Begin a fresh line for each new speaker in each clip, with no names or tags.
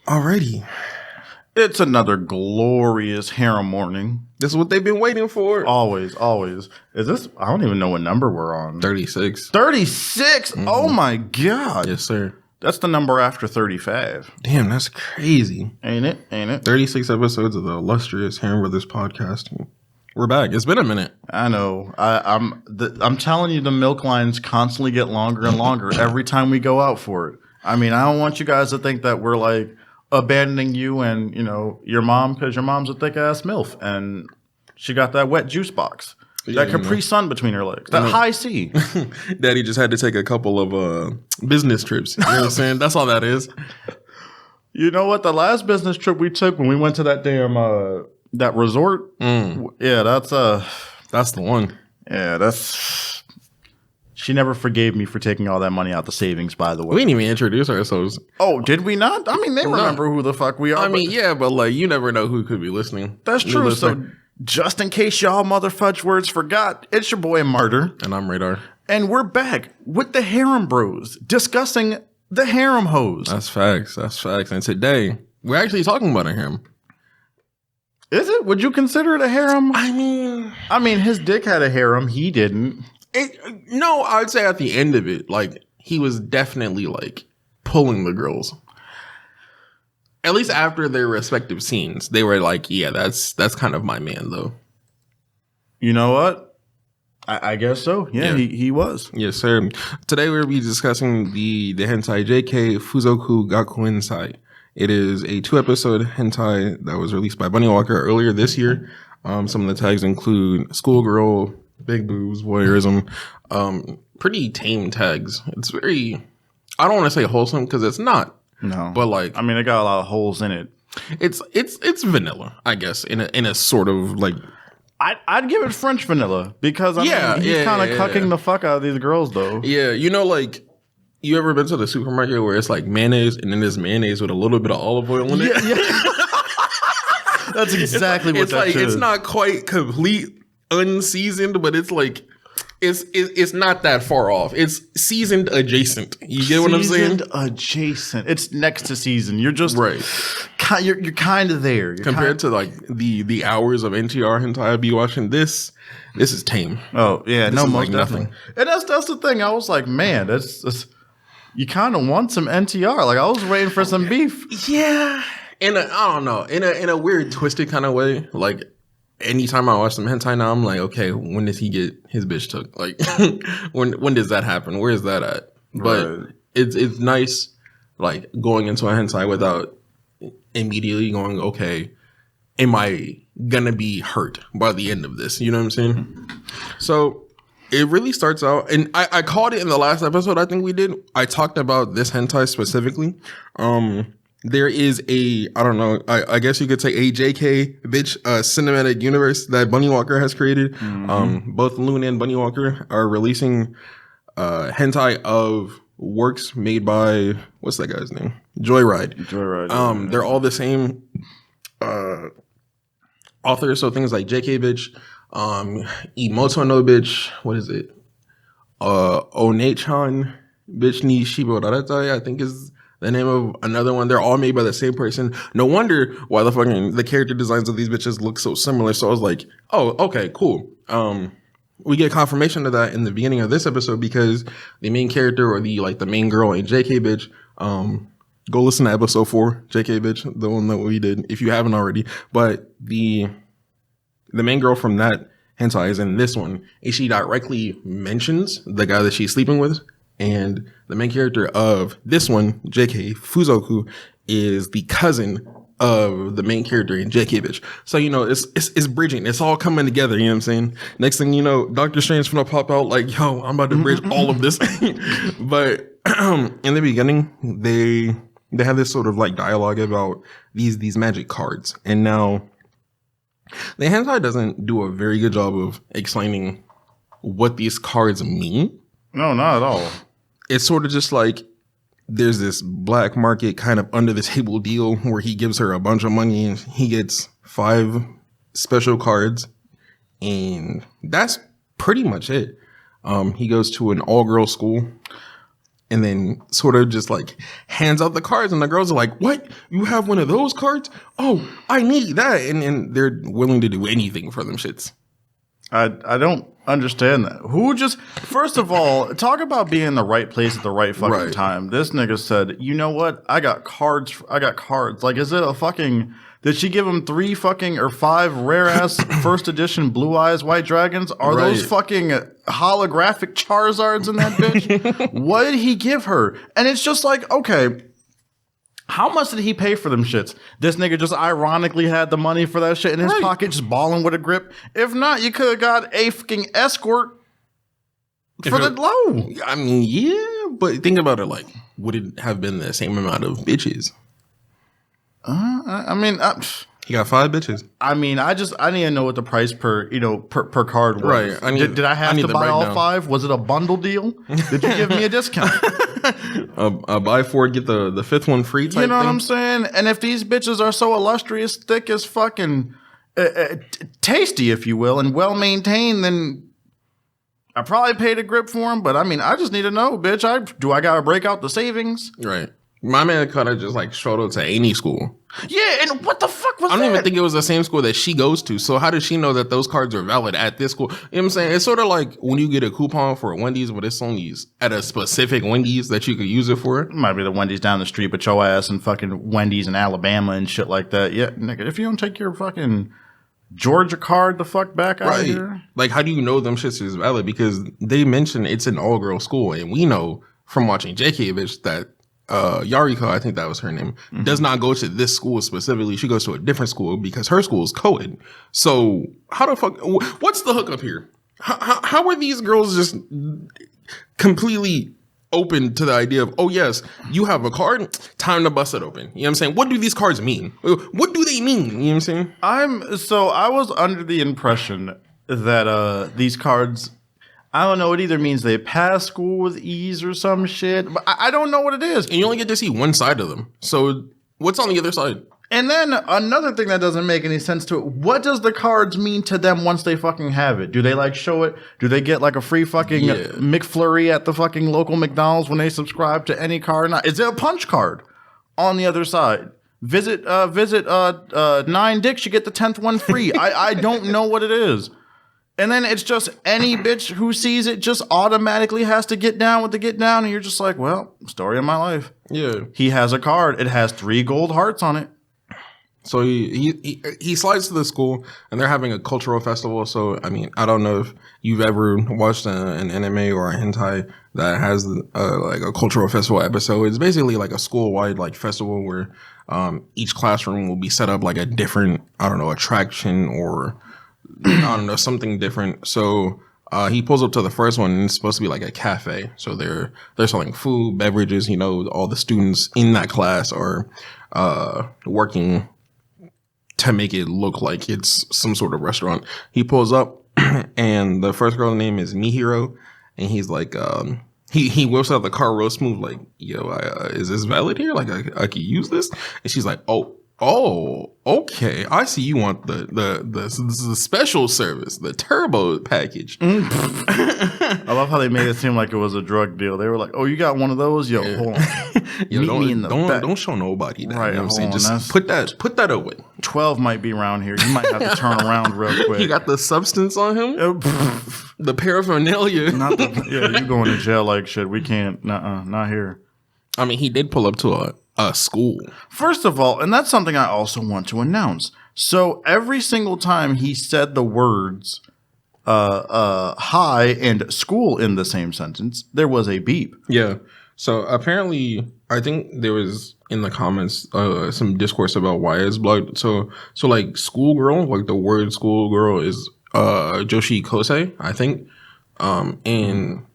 Alrighty.
It's another glorious harem morning.
This is what they've been waiting for.
Always. Is this? I don't even know what number we're on.
36.
36? Mm-hmm. Oh my God.
Yes, sir.
That's the number after 35.
Damn, that's crazy.
Ain't it?
36 episodes of the illustrious Harem Brothers podcast. We're back. It's been a minute.
I know. I'm telling you, the milk lines constantly get longer and longer every time we go out for it. I mean, I don't want you guys to think that we're like abandoning you and, you know, your mom, because your mom's a thick ass MILF and she got that wet juice box. Yeah, that Capri Sun between her legs. That high C.
Daddy just had to take a couple of business trips. You know what I'm saying? That's all that is.
You know what? The last business trip we took when we went to that damn that resort. Yeah, that's
the one.
Yeah, that's. She never forgave me for taking all that money out the savings, by the way.
We didn't even introduce ourselves.
Oh, did we not? I mean, they remember who the fuck we are.
I mean, yeah, but like, you never know who could be listening.
That's true. So just in case y'all motherfudge words forgot, it's your boy Martyr.
And I'm Radar.
And we're back with the Harem Bros discussing the harem hoes.
That's facts. And today, we're actually talking about a harem.
Is it? Would you consider it a harem?
I mean,
his dick had a harem. He didn't.
No, I'd say at the end of it, like, he was definitely, like, pulling the girls. At least after their respective scenes, they were like, yeah, that's kind of my man, though.
You know what? I guess so. Yeah. He was.
Yes, sir. Today we'll be discussing the hentai JK Fuuzoku Gakuensai. It is a 2-episode hentai that was released by Bunny Walker earlier this year. Some of the tags include schoolgirl, big boobs, voyeurism, pretty tame tags. It's very, I don't want to say wholesome because it's not.
No,
but like,
I mean, it got a lot of holes in it.
It's vanilla, I guess, in a sort of like.
I'd give it French vanilla because he's kind of cucking the fuck out of these girls, though.
Yeah, you know, like, you ever been to the supermarket where it's like mayonnaise and then there's mayonnaise with a little bit of olive oil in it?
Yeah. That's exactly what that is.
It's not quite complete unseasoned, but it's like it's not that far off. It's seasoned adjacent. You get what I'm saying?
Seasoned adjacent. It's next to season. You're just
right.
You're kind of there.
Compared to like the hours of NTR hentai I'd be watching, this is tame.
Oh yeah,
this
no, most like definitely. And that's the thing. I was like, man, that's you kind of want some NTR. Like, I was waiting for some beef.
Yeah, I don't know, in a weird twisted kind of way. Like, anytime I watch some hentai now, I'm like, okay, when does he get his bitch took? Like, when does that happen? Where is that at? But right. It's nice, like, going into a hentai without immediately going, okay, am I gonna be hurt by the end of this? You know what I'm saying? So it really starts out, and I called it in the last episode I think we did. I talked about this hentai specifically. There is I don't know, I guess you could say a JK bitch cinematic universe that Bunny Walker has created. Mm-hmm. Both Loon and Bunny Walker are releasing hentai of works made by, what's that guy's name? Joyride. They're all the same authors, so things like JK bitch, Imoto no bitch, what is it? One-chan bitch ni Shiboratai, I think is the name of another one. They're all made by the same person. No wonder why the character designs of these bitches look so similar. So I was like, oh, okay, cool. We get confirmation of that in the beginning of this episode because the main character, or the main girl in JK bitch, go listen to episode 4, JK bitch, the one that we did, if you haven't already. But the main girl from that hentai is in this one, and she directly mentions the guy that she's sleeping with. And the main character of this one, JK Fuuzoku, is the cousin of the main character in JK bitch. So, you know, it's bridging. It's all coming together, you know what I'm saying? Next thing you know, Doctor Strange's gonna pop out like, yo, I'm about to bridge all of this. But in the beginning, they have this sort of like dialogue about these magic cards. And now the hentai doesn't do a very good job of explaining what these cards mean.
No, not at all.
It's sort of just like there's this black market kind of under the table deal where he gives her a bunch of money and he gets 5 special cards, and that's pretty much it. He goes to an all-girl school. and then sort of just like hands out the cards, and the girls are like, "What? You have one of those cards? Oh, I need that!" And they're willing to do anything for them shits.
I don't understand that. Who just first of all, talk about being in the right place at the right fucking time. This nigga said, "You know what? I got cards. Like, is it a fucking? Did she give him 3 fucking or 5 rare ass first edition Blue Eyes White Dragons? Are those fucking holographic Charizards in that bitch? What did he give her? And it's just like, okay, how much did he pay for them shits? This nigga just ironically had the money for that shit in his pocket, just balling with a grip. If not, you could have got a fucking escort for the low.
I mean, yeah, but think about it. Like, would it have been the same amount of bitches?
I mean,
he got 5 bitches.
I mean, I need to know what the price per card was.
Right.
Did I have to buy all 5? Was it a bundle deal? Did you give me a discount?
Buy 4, get the 5th one free type
You know
thing?
what I'm saying? And if these bitches are so illustrious, thick as fucking tasty, if you will, and well maintained, then I probably paid a grip for them. But I mean, I just need to know, bitch. I gotta break out the savings?
Right. My man kind of just like showed up to any school.
Yeah, and what the fuck was that?
I don't even think it was the same school that she goes to. So how does she know that those cards are valid at this school? You know what I'm saying? It's sort of like when you get a coupon for a Wendy's, but it's only at a specific Wendy's that you could use it for.
It might be the Wendy's down the street, but your ass and fucking Wendy's in Alabama and shit like that. Yeah, nigga, if you don't take your fucking Georgia card the fuck back out of here.
Like, how do you know them shits is valid? Because they mention it's an all-girl school, and we know from watching JK bitch that Yariko, I think that was her name, does not go to this school specifically. She goes to a different school because her school is co-ed. So how the fuck, what's the hookup here? How are these girls just completely open to the idea of, oh yes, you have a card, time to bust it open? You know what I'm saying? What do these cards mean? What do they mean? You know what I'm saying?
I was under the impression that these cards, I don't know, it either means they pass school with ease or some shit, but I don't know what it is.
And you only get to see one side of them. So what's on the other side?
And then another thing that doesn't make any sense to it, what does the cards mean to them once they fucking have it? Do they like show it? Do they get like a free fucking McFlurry at the fucking local McDonald's when they subscribe to any card? Is it a punch card on the other side? Visit 9 dicks, you get the 10th one free. I don't know what it is. And then it's just any bitch who sees it just automatically has to get down with the get down. And you're just like, well, story of my life.
Yeah.
He has a card. It has 3 gold hearts on it.
So he slides to the school, and they're having a cultural festival. So, I mean, I don't know if you've ever watched an anime or a hentai that has like a cultural festival episode. It's basically like a school-wide like festival where each classroom will be set up like a different, I don't know, attraction or I don't know, something different. So he pulls up to the first one, and it's supposed to be like a cafe. So they're selling food, beverages. You know, all the students in that class are working to make it look like it's some sort of restaurant. He pulls up, and the first girl's name is Mihiro, and he's like, he whips out the car real smooth, like, yo, is this valid here? Like, I could use this? And she's like, oh, okay. I see you want the special service, the turbo package.
I love how they made it seem like it was a drug deal. They were like, oh, you got one of those? Yo, hold on.
Yo, don't show nobody that.
Right,
you know what I'm saying? Just
on,
put that away.
12 might be around here. You might have to turn around real quick.
He got the substance on him? The paraphernalia.
You going to jail like shit. We can't. Not here.
I mean, he did pull up to a school.
First of all, and that's something I also want to announce. So every single time he said the words hi and school in the same sentence, there was a beep.
Yeah. So apparently, I think there was in the comments some discourse about why it's blocked. So like schoolgirl, like the word schoolgirl is Joshi Kosei, I think. And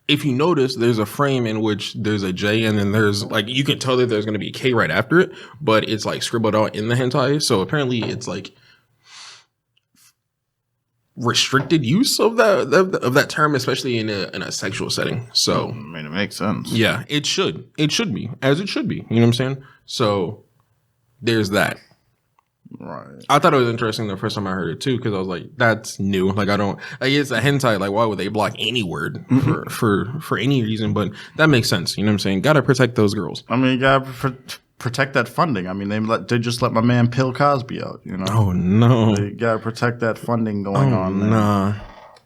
if you notice, there's a frame in which there's a J, and then there's like, you can tell that there's going to be a K right after it, but it's like scribbled out in the hentai. So apparently it's like restricted use of that term, especially in a sexual setting. So
I mean, it makes sense.
Yeah, it should be, as it should be. You know what I'm saying? So there's that.
Right.
I thought it was interesting the first time I heard it too, because I was like, that's new. Like I don't like it's a hentai. Like why would they block any word for any reason? But that makes sense. You know what I'm saying? Gotta protect those girls.
I mean, you gotta protect that funding. I mean, they just let my man Bill Cosby out. You know.
Oh no.
You gotta protect that funding going on there.
Nah.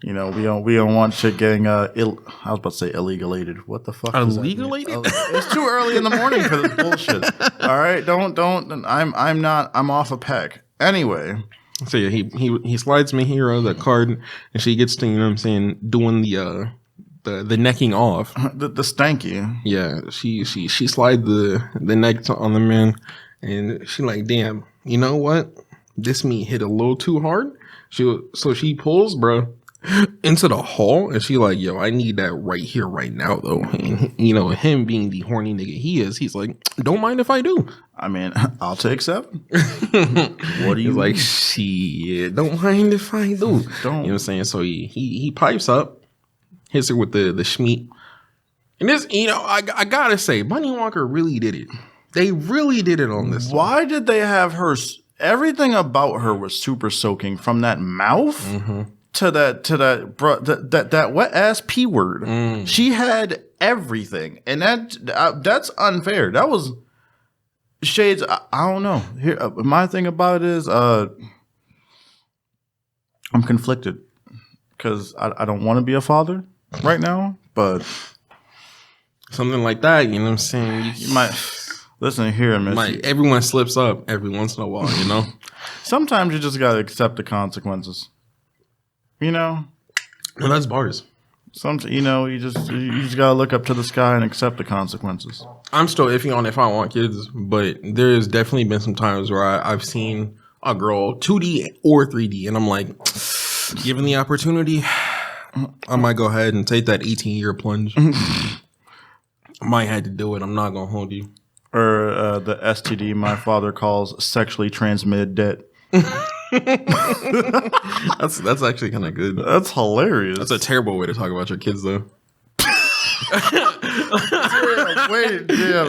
You know, we don't want shit getting I was about to say illegalated. What the fuck?
Illegalated?
It's too early in the morning for this bullshit. All right, don't. I'm off a peck. Anyway.
So yeah, he slides Mihiro the card, and she gets to, you know what I'm saying, doing the necking off.
The stanky.
Yeah, she slide the neck on the man, and she like, damn, you know what? This meat hit a little too hard. So she pulls, bro, into the hall, and she like, yo, I need that right here, right now, though. And, you know, him being the horny nigga he's like, don't mind if I do.
I mean, I'll take 7. What do you
He's like, shit, don't mind if I do.
Don't.
You know what I'm saying? So he pipes up, hits her with the schmeat. And this, you know, I gotta say, Bunny Walker really did it. They really did it on this.
Why did they have her? Everything about her was super soaking, from that mouth to that wet ass P word. She had everything, and that's unfair. That was shades. I don't know. Here, my thing about it is, I'm conflicted because I don't want to be a father right now, but
something like that, you know what I'm saying?
You might listen here, Miss.
Everyone slips up every once in a while, you know.
Sometimes you just gotta accept the consequences. You know.
Well, that's bars.
You know, you just gotta look up to the sky and accept the consequences.
I'm still iffy on if I want kids, but there's definitely been some times where I've seen a girl 2D or 3D, and I'm like, given the opportunity, I might go ahead and take that 18-year plunge. I might have to do it. I'm not gonna hold you.
Or the STD my father calls sexually transmitted debt.
That's actually kind of good.
That's hilarious.
That's a terrible way to talk about your kids, though.
Wait, damn.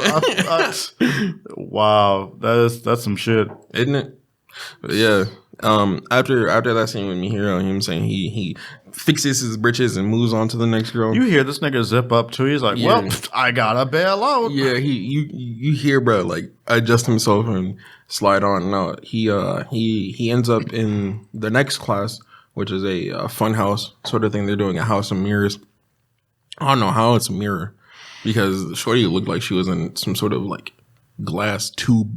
Wow, that's some shit,
isn't it? But yeah. After that scene with Mihiro, him saying he fixes his britches and moves on to the next girl.
You hear this nigga zip up too. He's like, well, I gotta bail out.
Yeah, you hear, bro, like adjust himself and slide on. No, he ends up in the next class, which is a fun house sort of thing. They're doing a house of mirrors. I don't know how it's a mirror, because Shorty looked like she was in some sort of like glass tube.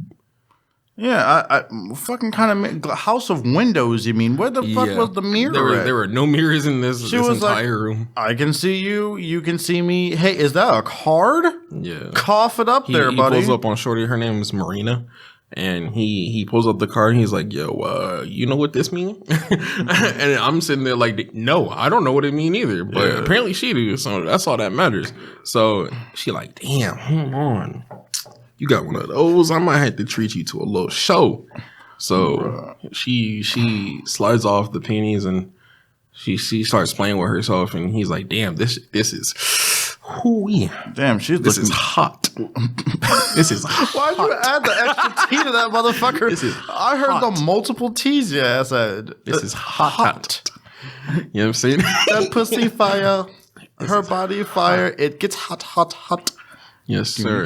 Yeah, I fucking kind of house of windows. You mean, where the fuck was the mirror?
There were no mirrors in this entire room.
I can see you. You can see me. Hey, is that a card?
Yeah,
cough it up there, buddy.
He pulls up on Shorty. Her name is Marina, and he pulls up the card. And he's like, "Yo, you know what this means?" And I'm sitting there like, "No, I don't know what it means either." But apparently she do. So that's all that matters. So she like, "Damn, hold on. You got one of those. I might have to treat you to a little show." So she slides off the panties and she starts playing with herself, and he's like, "Damn, this is hoo-wee.
Damn,
this is hot. This is hot.
Why'd you add the extra T to that motherfucker?
This is
I heard
hot.
The multiple T's your ass said.
This is hot. You know what I'm saying?
That pussy fire, her body fire. It gets hot.
Yes, sir.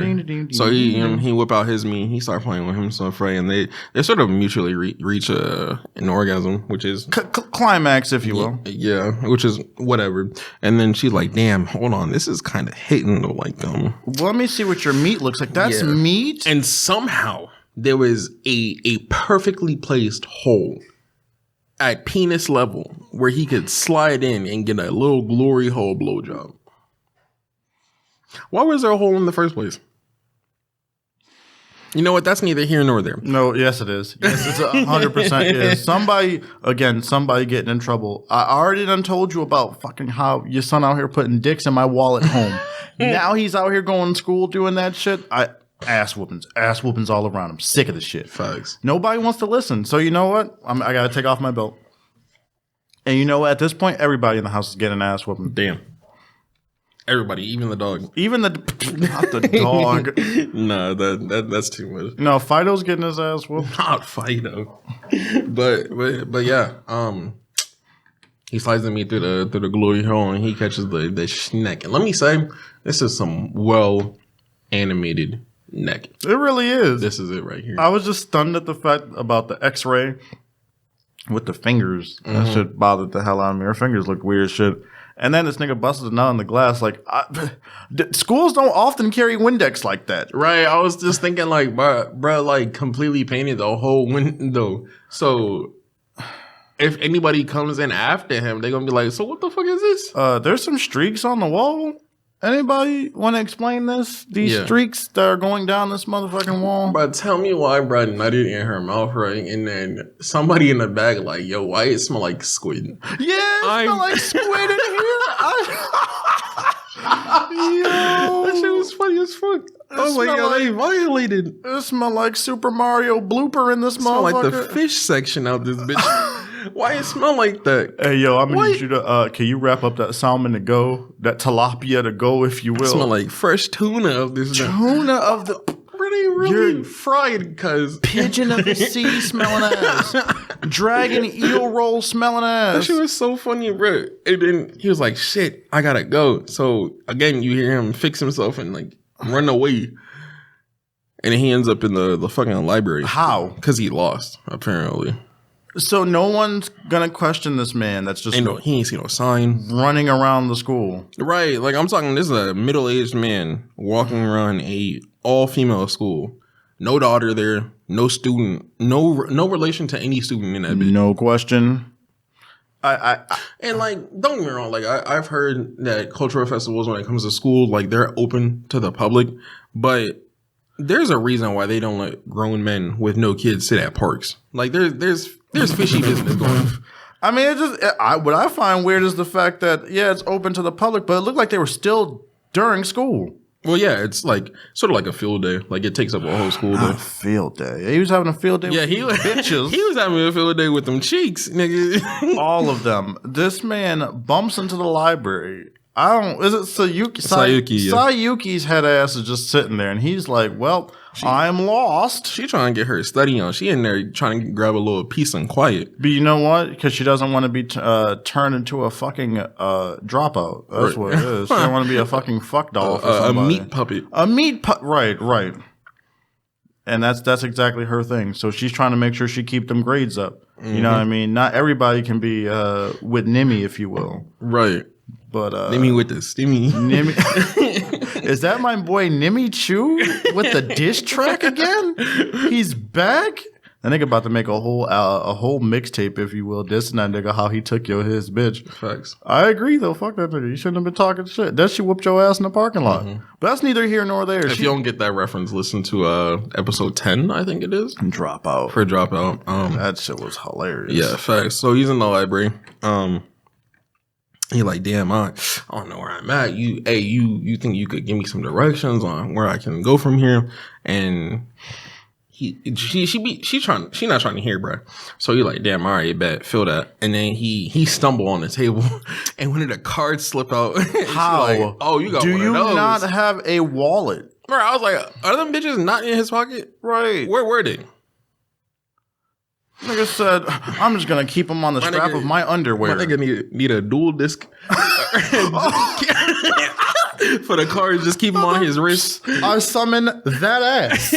So he whip out his meat. He start playing with himself, right? And they sort of mutually reach an orgasm, which is
climax, if you will.
Yeah, which is whatever. And then she's like, "Damn, hold on, this is kind of hitting like
Well, let me see what your meat looks like. That's meat."
And somehow there was a perfectly placed hole at penis level where he could slide in and get a little glory hole blowjob. Why was there a hole in the first place? You know what? That's neither here nor there.
No, yes, it is. Yes, it's 100% is. Somebody getting in trouble. I already done told you about fucking how your son out here putting dicks in my wallet home. Now he's out here going to school doing that shit. Ass whoopings all around him. Sick of the shit.
Facts.
Nobody wants to listen. So you know what? I got to take off my belt. And you know what? At this point, everybody in the house is getting ass whooping.
Damn. Everybody, even the dog.
Even the not the dog.
Nah, that's too much.
No, Fido's getting his ass whooped.
Not Fido. but yeah. He slides at me through the glory hole and he catches the snack. And let me say, this is some well animated neck.
It really is.
This is it right here.
I was just stunned at the fact about the X-ray with the fingers. That shit bothered the hell out of me. Her fingers look weird as shit. And then this nigga busted a nut in the glass. Like, schools don't often carry Windex like that.
Right. I was just thinking, like, bro, like, completely painted the whole window. So, if anybody comes in after him, they're going to be like, so what the fuck is this?
There's some streaks on the wall. Anybody want to explain this? These streaks that are going down this motherfucking wall?
But tell me why bro nutted in her mouth, right? And then somebody in the back like, yo, why it smell like squid?
Yeah, it smell like squid in here. Yo.
That shit was funny as fuck. I was like, yo, they violated.
It smell like Super Mario blooper in this motherfucker.
Smell like the fish section out this bitch. Why it smell like that?
Hey, yo, I'm gonna need you to, can you wrap up that salmon to go? That tilapia to go, if you will.
It smell like fresh tuna of this.
Tuna of the...
Really fried, cuz.
Pigeon of the sea smelling ass. Dragon eel roll smelling ass.
That shit was so funny, bro. And then he was like, shit, I gotta go. So, again, you hear him fix himself and, like, run away. And then he ends up in the fucking library.
How?
Because he lost, apparently.
So no one's gonna question this man that's just
he ain't seen no sign.
Running around the school.
Right. Like, I'm talking, this is a middle-aged man walking around a all-female school. No daughter there. No student. No relation to any student in that bitch.
No question.
And, like, don't get me wrong. Like, I've heard that cultural festivals, when it comes to school, like, they're open to the public. But there's a reason why they don't let grown men with no kids sit at parks. Like, there's fishy business going on.
I mean, what I find weird is the fact that, yeah, it's open to the public, but it looked like they were still during school.
Well, yeah, it's like sort of like a field day. Like, it takes up a whole school day.
A field day. He was having a field day with bitches.
He was having a field day with them cheeks, nigga.
All of them. This man bumps into the library. Is it Sayuki?
Sayuki, yeah.
Sayuki's head ass is just sitting there, and he's like, well, I'm lost.
She trying to get her study on. She in there trying to grab a little peace and quiet.
But you know what? Because she doesn't want to be turned into a fucking dropout. That's what it is. She don't want to be a fucking fuck doll for somebody.
A meat puppet.
A meat puppet. Right. And that's exactly her thing. So she's trying to make sure she keep them grades up. Mm-hmm. You know what I mean? Not everybody can be with Nimi, if you will.
Right.
But
Nimi with the stimmy.
Nimi. Is that my boy Nimi Chu with the diss track again? He's back. That nigga about to make a whole mixtape, if you will, dissing that nigga how he took his bitch.
Facts.
I agree though. Fuck that nigga. You shouldn't have been talking shit. That shit whooped your ass in the parking lot. Mm-hmm. But that's neither here nor there.
If you don't get that reference, listen to episode 10, I think it is.
Dropout.
For Dropout.
That shit was hilarious.
Yeah, facts. So he's in the library. He like, damn, I don't know where I'm at. You think you could give me some directions on where I can go from here? And she not trying to hear, bro. So he like, damn, all right, bet, feel that. And then he stumbled on the table, and one of the cards slipped out.
How?
Like, oh, you got
Do
one
you
of those.
not have a wallet?
Bro, I was like, are them bitches not in his pocket?
Right.
Where were they?
Nigga said, I'm just going to keep them on the strap of my underwear.
My nigga need a dual disc. For the cards, just keep him on his wrist.
I summon that ass.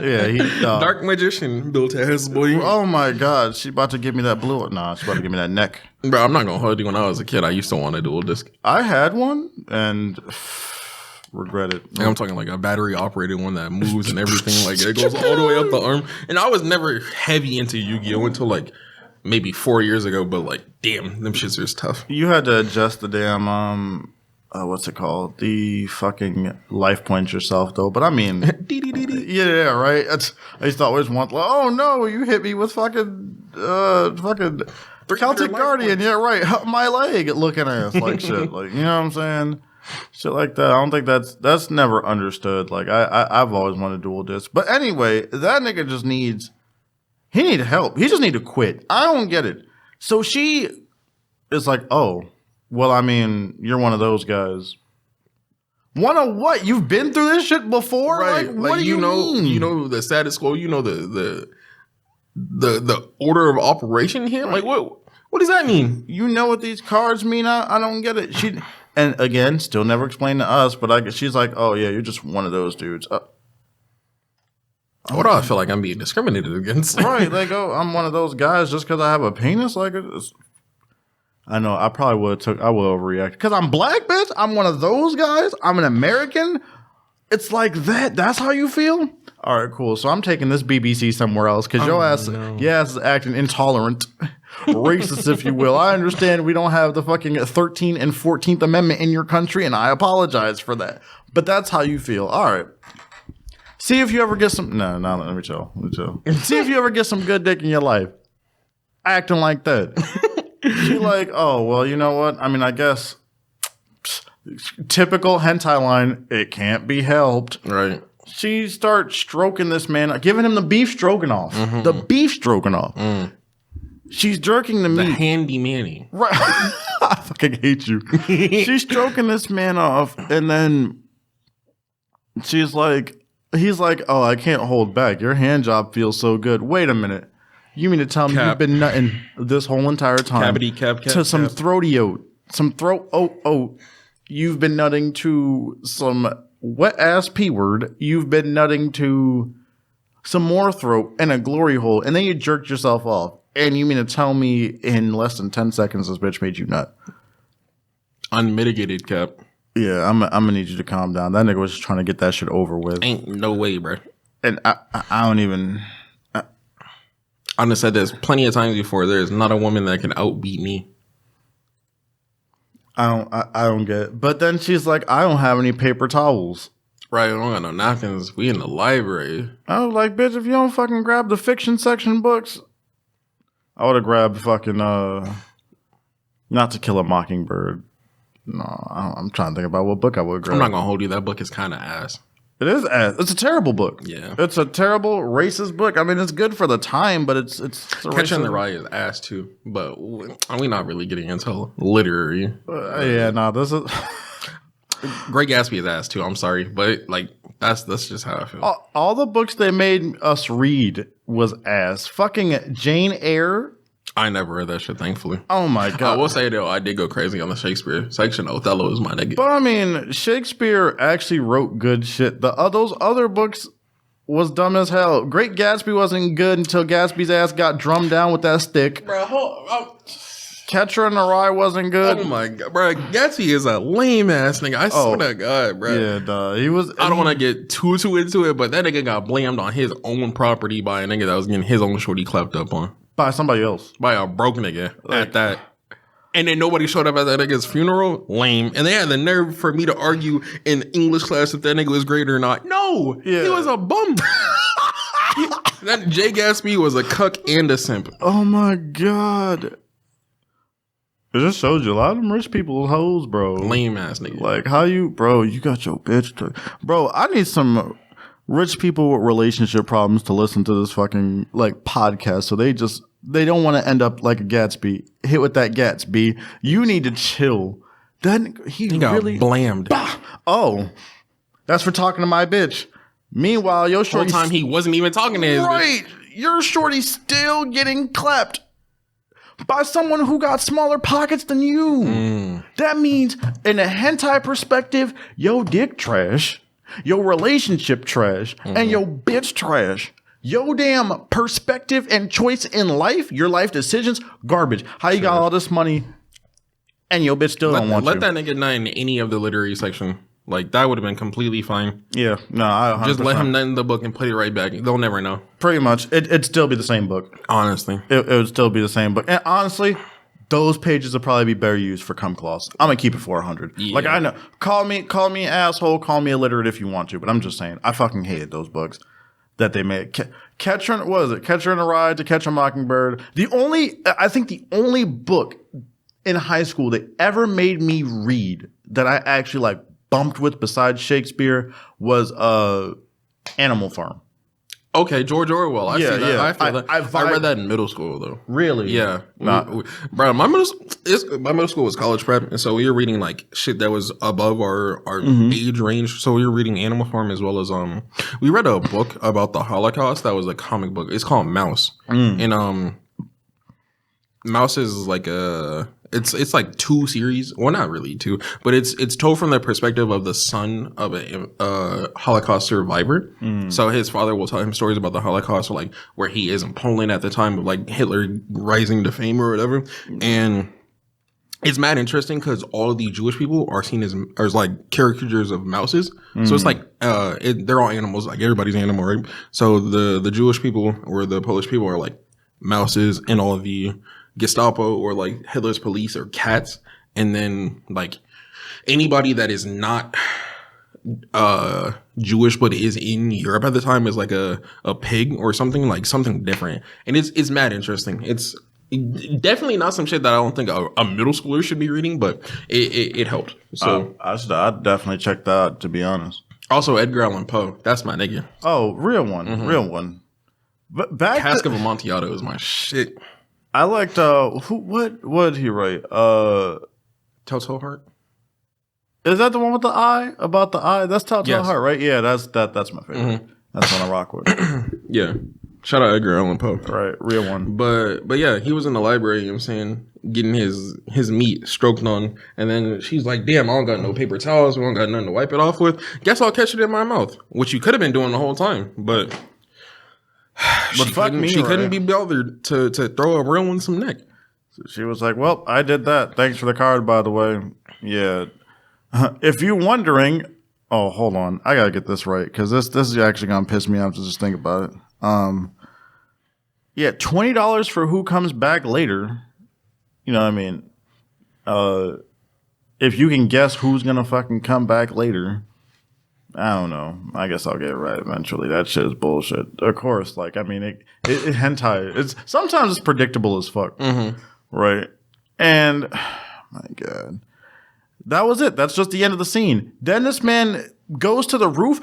Yeah,
Dark magician built ass, boy.
Oh my god, she about to give me that blue. Nah, she about to give me that neck.
Bro, I'm not gonna hold you. When I was a kid, I used to want a dual disc.
I had one and regret it.
Like, I'm talking like a battery operated one that moves and everything. Like, it goes all the way up the arm. And I was never heavy into Yu-Gi-Oh until like maybe 4 years ago. But like, damn, them shits are tough.
You had to adjust the damn what's it called? The fucking life points yourself though. But I mean, yeah, right. I used to always want, like, oh no, you hit me with fucking Celtic Guardian. Yeah, right. My leg looking ass like shit. Like, you know what I'm saying? Shit like that. I don't think that's never understood. Like I've always wanted dual disc. But anyway, that nigga just needs help. He just need to quit. I don't get it. So she is like, oh, Well, I mean, you're one of those guys. One of what? You've been through this shit before?
Right.
Like, what do you mean?
You know the status quo. You know the order of operation here. Like what does that mean?
You know what these cards mean? I don't get it. And again, still never explained to us. But she's like, oh yeah, you're just one of those dudes.
What do I feel like I'm being discriminated against?
Right? Like, oh, I'm one of those guys just because I have a penis. Like, I know. I probably would have overreacted because I'm black, bitch. I'm one of those guys. I'm an American. It's like that. That's how you feel. All right, cool. So I'm taking this BBC somewhere else because your ass is acting intolerant, racist, if you will. I understand we don't have the fucking 13th and 14th Amendment in your country, and I apologize for that. But that's how you feel. All right. See if you ever get some. No, let me chill. See if you ever get some good dick in your life. Acting like that. She like, oh, well, you know what? I mean, I guess typical hentai line, it can't be helped.
Right.
She starts stroking this man, giving him the beef stroganoff. Mm-hmm. The beef stroganoff. Mm. She's jerking the meat.
The handy manny.
Right. I fucking hate you. She's stroking this man off, and then he's like, oh, I can't hold back. Your hand job feels so good. Wait a minute. You mean to tell me you've been nutting this whole entire time to some throaty oat, some throat oat. You've been nutting to some wet ass P word. You've been nutting to some more throat and a glory hole, and then you jerked yourself off. And you mean to tell me in less than 10 seconds this bitch made you nut?
Unmitigated, Cap.
Yeah, I'm gonna need you to calm down. That nigga was just trying to get that shit over with.
Ain't no way, bro.
And I don't even.
I done said this plenty of times before. There's not a woman that can outbeat me.
I don't get it. But then she's like, I don't have any paper towels.
Right, I don't got no napkins. We in the library.
I was like, bitch, if you don't fucking grab the fiction section books, I would have grabbed fucking Not to Kill a Mockingbird. No, I'm trying to think about what book I would grab.
I'm not gonna hold you. That book is kind of ass.
It is ass. It's a terrible book.
Yeah,
it's a terrible racist book. I mean, it's good for the time, but it's
Catcher in the Rye is ass too. But we're not really getting into literary.
This is
Great Gatsby is ass too. I'm sorry, but like that's just how I feel.
All the books they made us read was ass. Fucking Jane Eyre.
I never read that shit, thankfully.
Oh my god!
I will say though, I did go crazy on the Shakespeare section. Othello is my nigga.
But I mean, Shakespeare actually wrote good shit. Those other books was dumb as hell. Great Gatsby wasn't good until Gatsby's ass got drummed down with that stick.
Bro,
Catcher in the Rye wasn't good.
Oh my god, bro! Gatsby is a lame ass nigga. I swear to God, bro.
Yeah, duh. He was.
I don't want to get too into it, but that nigga got blamed on his own property by a nigga that was getting his own shorty clapped up on.
By somebody else.
By a broke nigga at that. And then nobody showed up at that nigga's funeral. Lame. And they had the nerve for me to argue in English class if that nigga was great or not. No. Yeah. He was a bum. That Jay Gatsby was a cuck and a simp.
Oh my God. It just shows you a lot of them rich people hoes, bro.
Lame ass nigga.
Like how you got your bitch. Bro, I need some rich people with relationship problems to listen to this fucking like podcast, so they don't want to end up like a Gatsby. Hit with that Gatsby. You need to chill. Then he
got
really
blamed.
Bah! Oh, that's for talking to my bitch. Meanwhile, your shorty
whole time he wasn't even talking to his
bitch. Your shorty still getting clapped by someone who got smaller pockets than you. That means, in a hentai perspective, yo dick trash. Your relationship trash and your bitch trash. Your damn perspective and choice in life, your life decisions, garbage. How you got all this money and your bitch still don't want you?
Let that nigga nut in any of the literary section. Like, that would have been completely fine.
Yeah, no, I
just let him nut in the book and put it right back. They'll never know.
Pretty much. It'd still be the same book.
Honestly.
It would still be the same book. And honestly, those pages will probably be better used for cum clause. I'm gonna keep it 400. Yeah. Like I know, call me an asshole, call me illiterate if you want to, but I'm just saying, I fucking hated those books that they made. Catcher in the Rye, To Catch a Mockingbird. I think the only book in high school that ever made me read that I actually bumped with besides Shakespeare was Animal Farm.
Okay, George Orwell. I see that.
Yeah.
I feel that. I read that in middle school though.
Really?
Yeah,
Not.
bro. My middle school was college prep, and so we were reading like shit that was above our age range. So we were reading Animal Farm as well as we read a book about the Holocaust that was a comic book. It's called Mouse, and Mouse is like it's like 2 series. Well, not really 2, but it's told from the perspective of the son of a Holocaust survivor. So his father will tell him stories about the Holocaust, or like where he is in Poland at the time of like Hitler rising to fame or whatever. And it's mad interesting because all of the Jewish people are seen as like caricatures of mouses. So it's like they're all animals, like everybody's animal, right? So the Jewish people or the Polish people are like mouses, and all of the Gestapo or like Hitler's police are cats, and then like anybody that is not Jewish but is in Europe at the time is like a pig or something, like something different. And it's mad interesting. It's definitely not some shit that I don't think a middle schooler should be reading, but it helped. So
I'd definitely check that out, to be honest.
Also Edgar Allan Poe, that's my nigga.
Oh, real one. But
Cask of Amontillado is my shit.
I liked what did he write?
Telltale Heart?
Is that the one with the eye? About the eye? That's Telltale
Yes.
Heart, right? Yeah, that's my favorite. That's one I rock with.
Yeah. Shout out Edgar Allan Poe.
Right, real one.
But yeah, he was in the library, you know what I'm saying, getting his meat stroked on, and then she's like, damn, I don't got no paper towels, we don't got nothing to wipe it off with. Guess I'll catch it in my mouth. Which you could have been doing the whole time, but she couldn't be bothered to throw a real one some neck.
So she was like, well, I did that. Thanks for the card, by the way. Yeah. If you're wondering, oh, hold on. I got to get this right, because this is actually going to piss me off to just think about it. Yeah, $20 for who comes back later. You know what I mean? If you can guess who's going to fucking come back later, I don't know. I guess I'll get it right eventually. That shit is bullshit. Of course, like, I mean, it hentai. Sometimes it's predictable as fuck, right? And my God, that was it. That's just the end of the scene. Then this man goes to the roof.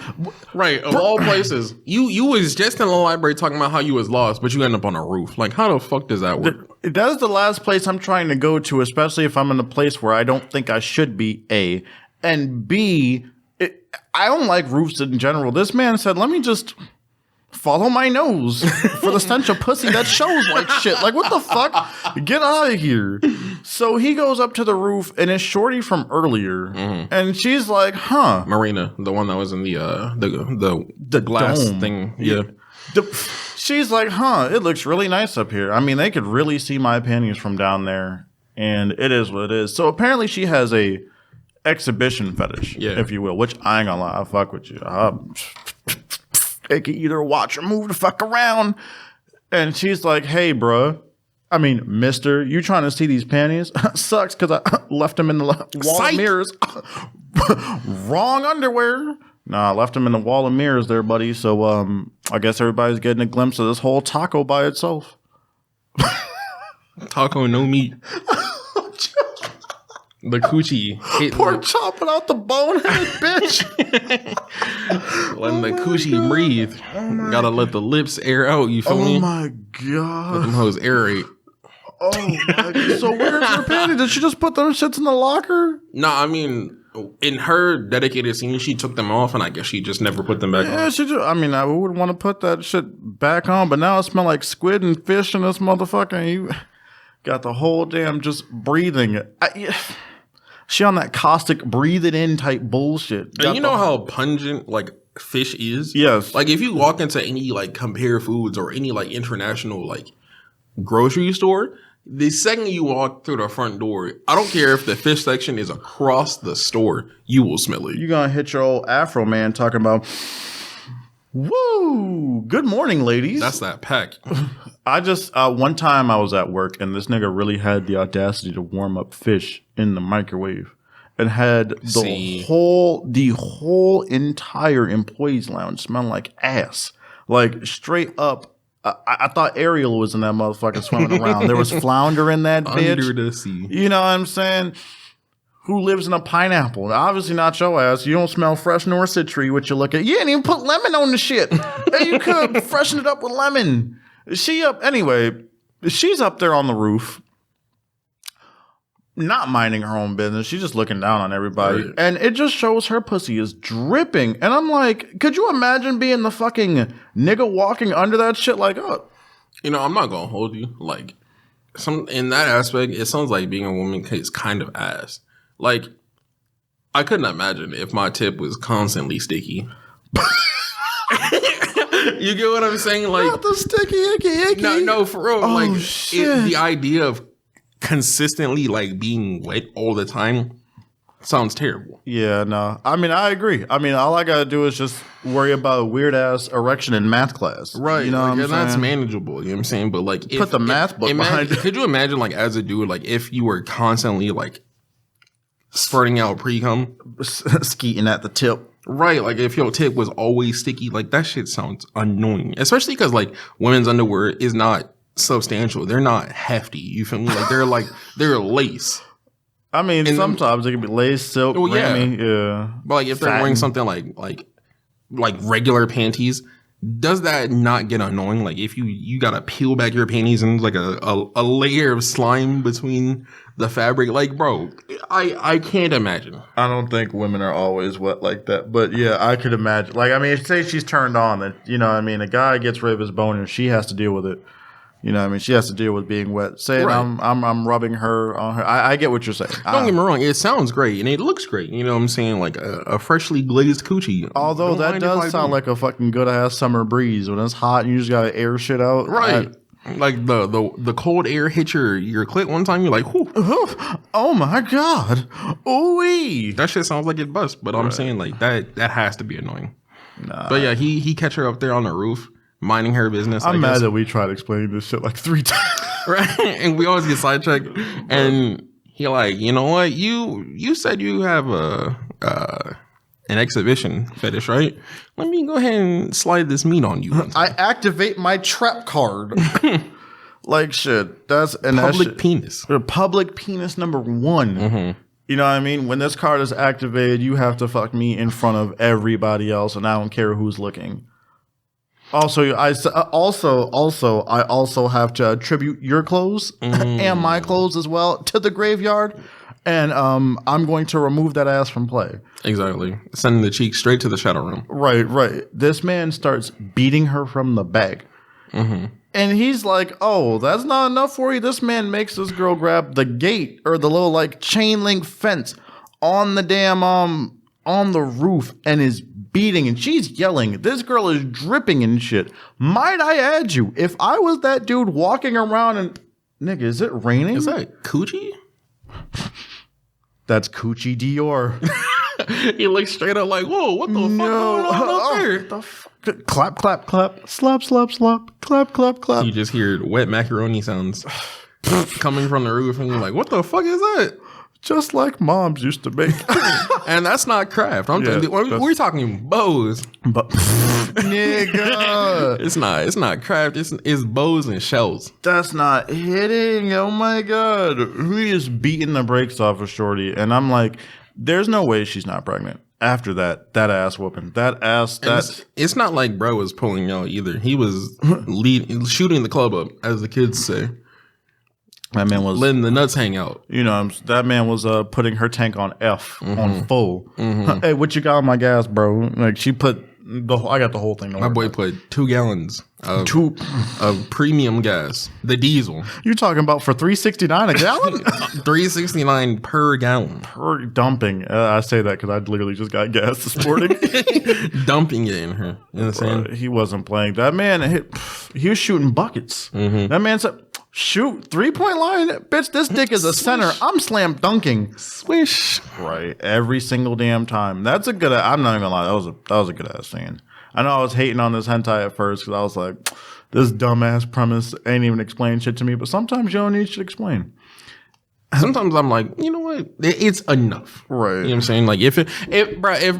Right, of all places. You was just in the library talking about how you was lost, but you end up on a roof. Like, how the fuck does that work?
That is the last place I'm trying to go to, especially if I'm in a place where I don't think I should be, A. And B, I don't like roofs in general. This man said, let me just follow my nose for the stench of pussy that shows like shit. Like, what the fuck? Get out of here. So he goes up to the roof, and it's Shorty from earlier. And she's like, huh.
Marina, the one that was in the glass
dome
thing. Yeah.
She's like, huh, it looks really nice up here. I mean, they could really see my panties from down there. And it is what it is. So apparently she has a exhibition fetish, if you will, which I ain't gonna lie, I fuck with you. They can either watch or move the fuck around. And she's like, hey, bruh. I mean, mister, you trying to see these panties? Sucks, because I left them in the wall of mirrors. Wrong underwear. Nah, I left them in the wall of mirrors there, buddy. So I guess everybody's getting a glimpse of this whole taco by itself.
Taco, no meat. The coochie.
Pork chopping out the bonehead, bitch.
Letting the coochie breathe. Gotta let the lips air out, you feel me?
Oh my God.
Let them hoes aerate.
Oh my God. So where's her panties? Did she just put them shits in the locker?
No, I mean, in her dedicated scene, she took them off, and I guess she just never put them back on.
Yeah, she just, I mean, I would want to put that shit back on, but now it smells like squid and fish in this motherfucker, and you got the whole damn just breathing. She on that caustic breathe it in type bullshit.
And you know how pungent like fish is?
Yes.
Like if you walk into any like Compare Foods or any like international like grocery store, the second you walk through the front door, I don't care if the fish section is across the store, you will smell it.
You're gonna hit your old Afro man talking about, woo, good morning, ladies.
That's that pack.
I just, one time I was at work and this nigga really had the audacity to warm up fish in the microwave and had the whole entire employees lounge smell like ass. Like straight up. I thought Ariel was in that motherfucker swimming around. There was flounder in that bitch.
Under the sea.
You know what I'm saying? who lives in a pineapple. Obviously not your ass. You don't smell fresh nor citry, what you look at. You didn't even put lemon on the shit. And you could freshen it up with lemon. She's up there on the roof, not minding her own business. She's just looking down on everybody. Right. And it just shows her pussy is dripping. And I'm like, could you imagine being the fucking nigga walking under that shit like, oh.
You know, I'm not going to hold you. Like, in that aspect, it sounds like being a woman is kind of ass. Like, I couldn't imagine if my tip was constantly sticky. You get what I'm saying? Like,
not the sticky icky icky.
No, for real.
Oh,
like,
shit.
The idea of consistently like being wet all the time sounds terrible.
Yeah, no. I mean, I agree. I mean, all I gotta do is just worry about a weird ass erection in math class.
Right.
You know
like,
what I'm saying?
That's manageable. You know what I'm saying? But like,
put the math book behind it.
Could you imagine, like, as a dude, like, if you were constantly like spurting out pre-cum,
skeeting at the tip?
Right, like if your tip was always sticky, like that shit sounds annoying. Especially because like women's underwear is not substantial; they're not hefty. You feel me? Like they're lace.
I mean, and sometimes it can be lace, silk, Grammy, yeah.
But like if they're wearing something like regular panties, does that not get annoying? Like if you gotta peel back your panties and like a layer of slime between the fabric, like bro, I can't imagine.
I don't think women are always wet like that, but yeah, I could imagine. Like I mean, say she's turned on, that you know, what I mean, a guy gets rid of his boner, she has to deal with it. You know what I mean? She has to deal with being wet. Saying right. I'm rubbing her on her. I get what you're saying.
Don't get me wrong. It sounds great and it looks great. You know what I'm saying? Like a freshly glazed coochie.
Although that does sound like a fucking good ass summer breeze when it's hot and you just gotta air shit out.
Right. Like the cold air hit your clit one time. You're like, whoo.
Oh my god. Ooh-wee.
That shit sounds like it busts. But I'm saying like that has to be annoying. Nah. But yeah, he catch her up there on the roof. Minding her business.
I'm mad that we tried explaining this shit like 3 times.
Right? And we always get sidetracked. And he like, you know what? You said you have an exhibition fetish, right? Let me go ahead and slide this meat on you.
I activate my trap card. Like shit. That's
public penis.
Public penis number 1. Mm-hmm. You know what I mean? When this card is activated, you have to fuck me in front of everybody else, and I don't care who's looking. Also, I also have to attribute your clothes and my clothes as well to the graveyard, and I'm going to remove that ass from play.
Exactly, sending the cheek straight to the shadow room.
Right. This man starts beating her from the back, and he's like, "Oh, that's not enough for you." This man makes this girl grab the gate or the little like chain link fence on the damn on the roof and is beating, and she's yelling. This girl is dripping and shit. Might I add you, if I was that dude walking around and nigga, is it raining?
Is that coochie?
That's Coochie Dior.
He looks straight up like, whoa, what the fuck going on up there?
Clap, clap, clap, slap, slap, slap, clap, clap, clap.
You just hear wet macaroni sounds coming from the roof, and you're like, what the fuck is that?
Just like moms used to make.
And that's not craft. We're talking bows.
Nigga.
It's not craft. It's bows and shells.
That's not hitting. Oh my god. He is beating the brakes off of shorty. And I'm like, there's no way she's not pregnant. After that ass whooping. That ass.
It's not like bro was pulling out either. He was shooting the club up, as the kids say.
That man was
letting the nuts hang out.
You know, that man was putting her tank on F, on full. Hey, what you got on my gas, bro? Like she put I got the whole thing.
My boy put 2 gallons of premium gas, the diesel.
You talking about for $3.69 a gallon?
$3.69 per gallon
per dumping. I say that because I literally just got gas this morning.
Dumping it in her. You know what I'm saying?
He wasn't playing. That man, he was shooting buckets. That man said, shoot, 3-point line, bitch. This dick is a center. I'm slam dunking.
Swish.
Right, every single damn time. That's a good. I'm not even gonna lie. That was a good ass scene. I know I was hating on this hentai at first because I was like, this dumbass premise ain't even explain shit to me. But sometimes you don't need shit explained.
Sometimes I'm like, you know what? It's enough.
Right.
You know what I'm saying? Like if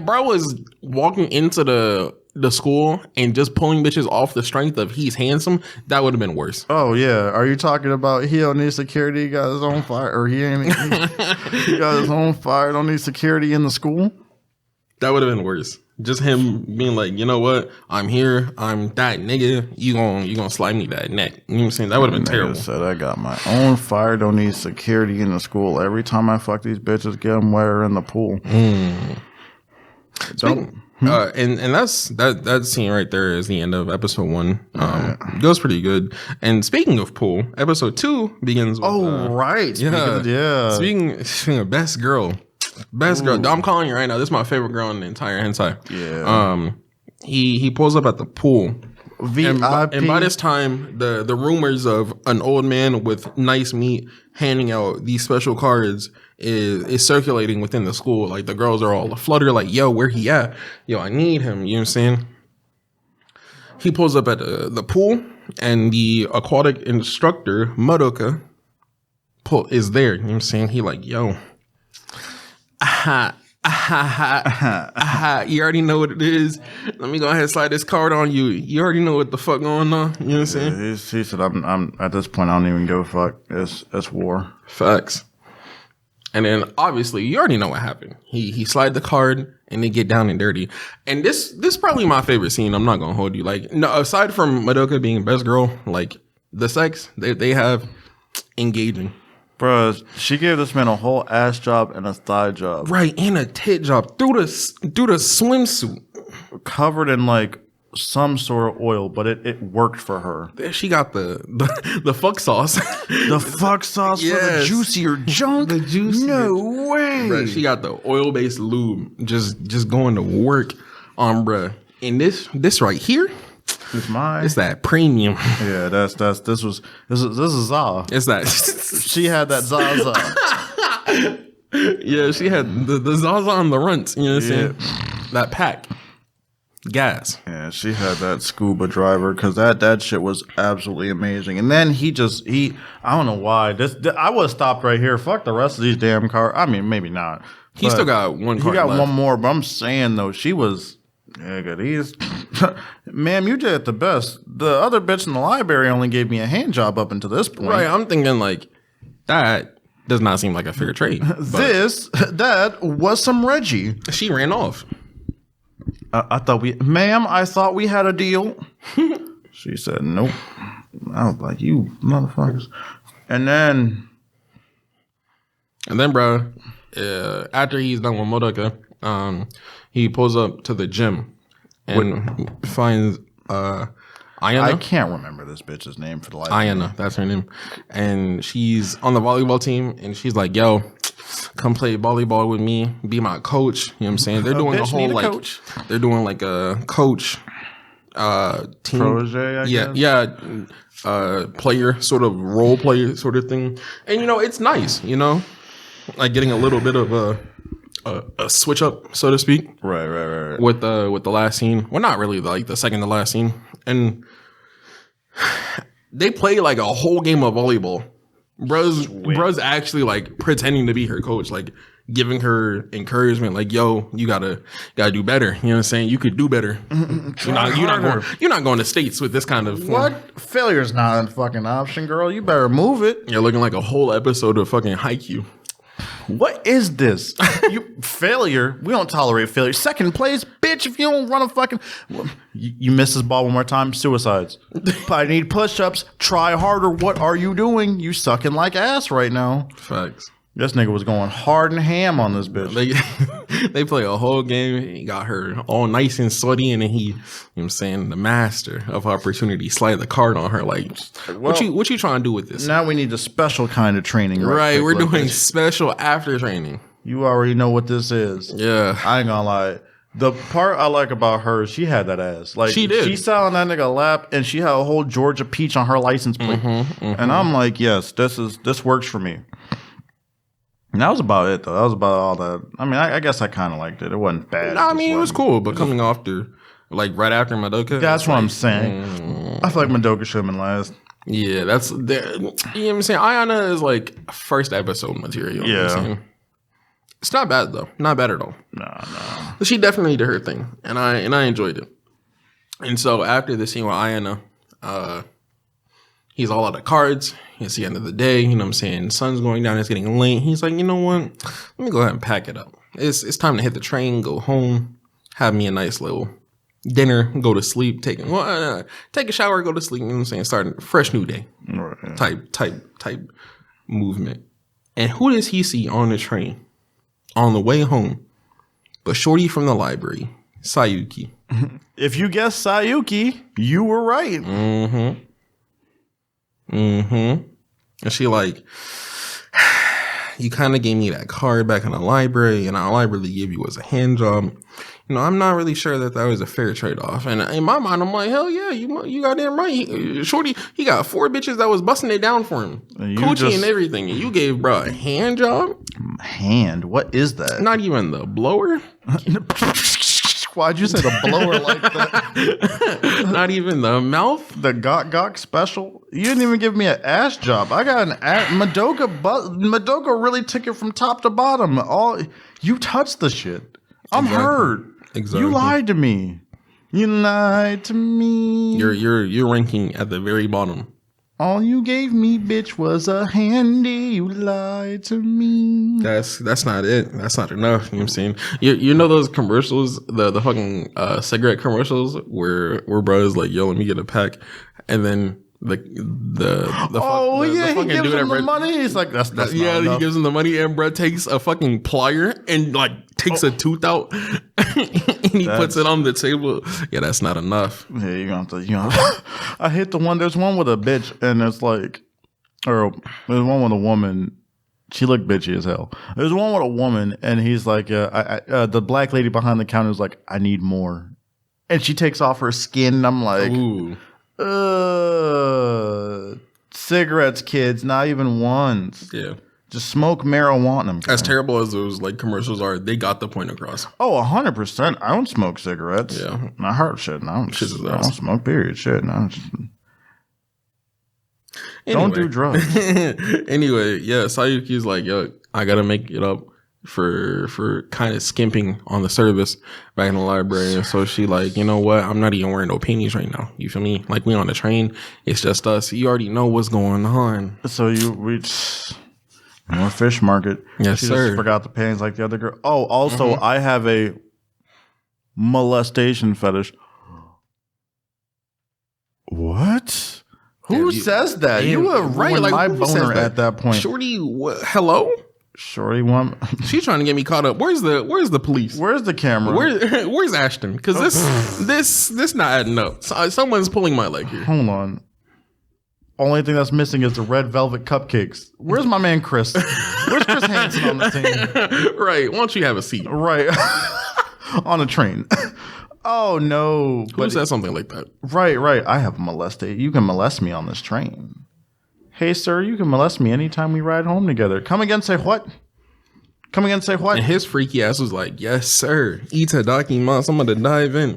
bro was walking into the the school and just pulling bitches off the strength of he's handsome, that would have been worse.
Oh yeah, are you talking about he don't need security? He got his own fire, or he got his own fire. Don't need security in the school.
That would have been worse. Just him being like, you know what? I'm here. I'm that nigga. You gonna slide me that neck. You know what I'm saying? That would have been terrible.
Said I got my own fire. Don't need security in the school. Every time I fuck these bitches, get them wetter in the pool.
Don't. And that's that scene right there is the end of episode 1. Goes pretty good. And speaking of pool, episode 2 begins with
right.
Speaking of best girl. I'm calling you right now. This is my favorite girl in the entire hentai.
Yeah.
He pulls up at the pool.
VIP.
And by this time, the rumors of an old man with nice meat handing out these special cards is circulating within the school. Like, the girls are all aflutter, like, yo, where he at? Yo, I need him. You know what I'm saying? He pulls up at the pool, and the aquatic instructor, Madoka, is there. You know what I'm saying? He like, yo, you already know what it is. Let me go ahead and slide this card on you. You already know what the fuck going on. You know what I'm saying?
He said, I'm at this point, I don't even give a fuck. It's war.
Facts. And then obviously you already know what happened. He slide the card and they get down and dirty. And this is probably my favorite scene. I'm not gonna hold you. Like, no, aside from Madoka being best girl, like the sex they have engaging.
Bruh, she gave this man a whole ass job and a thigh job.
Right, and a tit job through the swimsuit.
Covered in like some sort of oil, but it worked for her.
She got the fuck sauce.
The fuck sauce for the juicier junk?
The juicier.
No way.
Bruh, she got the oil-based lube just going to work on bruh. And this right here,
it's mine.
It's that premium.
Yeah, this is Za.
It's that.
She had that Zaza.
Yeah, she had the Zaza on the runt. You know what I'm saying? That pack. Gas.
Yeah, she had that scuba driver because that shit was absolutely amazing. And then he I don't know why. I would have stopped right here. Fuck the rest of these damn cars. I mean, maybe not.
He still got one car.
He got
left.
one more, but I'm saying though, she was. Yeah, these, ma'am, you did the best. The other bitch in the library only gave me a hand job up until this point.
Right, I'm thinking like that does not seem like a fair trade.
That was some Reggie.
She ran off.
I thought we had a deal. She said nope. I was like, you motherfuckers. And then, bro,
after he's done with Madoka, he pulls up to the gym and finds Ayana.
I can't remember this bitch's name for the life of me.
Ayana, that's her name. And she's on the volleyball team, and she's like, yo, come play volleyball with me, be my coach. You know what I'm saying? They're doing a whole coach. They're doing like a coach team.
Protege, I guess?
Yeah. Player, sort of role player sort of thing. And, it's nice, like getting a little bit of a switch up, so to speak.
Right.
With the last scene. Well, not really, like the second to last scene. And they play like a whole game of volleyball. Bruh's actually like pretending to be her coach, like giving her encouragement, like, yo, you gotta do better. You know what I'm saying? You could do better. You're not going to states with this kind of
what? Failure's not a fucking option, girl. You better move it.
You're looking like a whole episode of fucking Haikyuu.
What is this? Failure? We don't tolerate failure. Second place, bitch. If you don't run a fucking, you miss this ball one more time. Suicides. I need push-ups. Try harder. What are you doing? You sucking like ass right now.
Facts.
This nigga was going hard and ham on this bitch.
They play a whole game. He got her all nice and sweaty, and then he, you know what I'm saying, the master of opportunity, slide the card on her. Like, what you trying to do with this?
Now we need a special kind of training.
Right, we're doing special after training.
You already know what this is.
Yeah.
I ain't gonna lie. The part I like about her, she had that ass. Like,
she did.
She sat on that nigga lap, and she had a whole Georgia peach on her license plate. And I'm like, yes, this works for me. And that was about it, though. That was about all that. I mean, I guess I kind of liked it. It wasn't bad.
No, I mean, it was cool, but coming after, like, right after Madoka.
That's what I'm saying. I feel like Madoka should have been last.
Yeah, that's, you know what I'm saying? Ayana is, like, first episode material. You know what I'm saying? It's not bad, though. Not bad at all.
No.
But she definitely did her thing, and I enjoyed it. And so after the scene with Ayana, he's all out of cards. It's the end of the day. You know what I'm saying? Sun's going down. It's getting late. He's like, you know what? Let me go ahead and pack it up. It's time to hit the train, go home, have me a nice little dinner, go to sleep, take a shower, go to sleep. You know what I'm saying? Start a fresh new day. Right. Type movement. And who does he see on the train on the way home? But shorty from the library, Sayuki.
If you guessed Sayuki, you were right.
And she like, you kind of gave me that card back in the library, and all I really gave you was a hand job. You know, I'm not really sure that was a fair trade-off. And in my mind, I'm like, hell yeah, you got damn right. Shorty, he got 4 bitches that was busting it down for him. Coochie and everything. And you gave bro a hand job?
Hand? What is that?
Not even the blower?
Why'd you say the blower like that?
Not even the mouth?
The gok special? You didn't even give me an ass job. I got an ass. Madoka really took it from top to bottom. You touched the shit. I'm hurt.
Exactly.
You lied to me. You lied to me.
You're ranking at the very bottom.
All you gave me, bitch, was a handy. You lied to me.
That's not it. That's not enough. You know what I'm saying? You know those commercials, the fucking cigarette commercials where bro's like, yo, let me get a pack, and then the
he gives him the money. He's like, that's not enough.
He gives him the money, and bro takes a fucking plier and like takes a tooth out and he puts it on the table. Yeah, that's not enough.
Yeah, you're gonna have to, I hit the one. There's one with a bitch, and it's like, or there's one with a woman. She looked bitchy as hell. There's one with a woman, and he's like, the black lady behind the counter is like, I need more, and she takes off her skin, and I'm like,
ooh.
Cigarettes, kids, not even once.
Yeah.
Just smoke marijuana.
As terrible as those like commercials are, they got the point across.
Oh, 100%. I don't smoke cigarettes.
Yeah.
I heart shit. I don't smoke, period. Shit. Don't do drugs.
Anyway, yeah, Sayuki's like, yo, I gotta make it up for kind of skimping on the service back in the library. And so she like, you know what? I'm not even wearing no panties right now. You feel me? Like, we on the train. It's just us. You already know what's going on.
So you reach more fish market.
Yes,
she
sir.
Just forgot the panties like the other girl. Oh, also, I have a molestation fetish. What? Who says that? You were right. Like, my boner at that point.
Shorty, hello?
Shorty one.
She's trying to get me caught up. Where's the police?
Where's the camera?
Where's Ashton? Because this not adding up. Someone's pulling my leg here.
Hold on. Only thing that's missing is the red velvet cupcakes. Where's my man Chris? Where's Chris Hansen on the team?
Right. Why don't you have a seat?
Right. On a train. Oh no.
Who said something like that?
Right. I have molested. You can molest me on this train. Hey, sir, you can molest me anytime we ride home together. Come again, say what? Come again, say what?
And his freaky ass was like, yes, sir. Itadakimasu. I'm gonna dive in.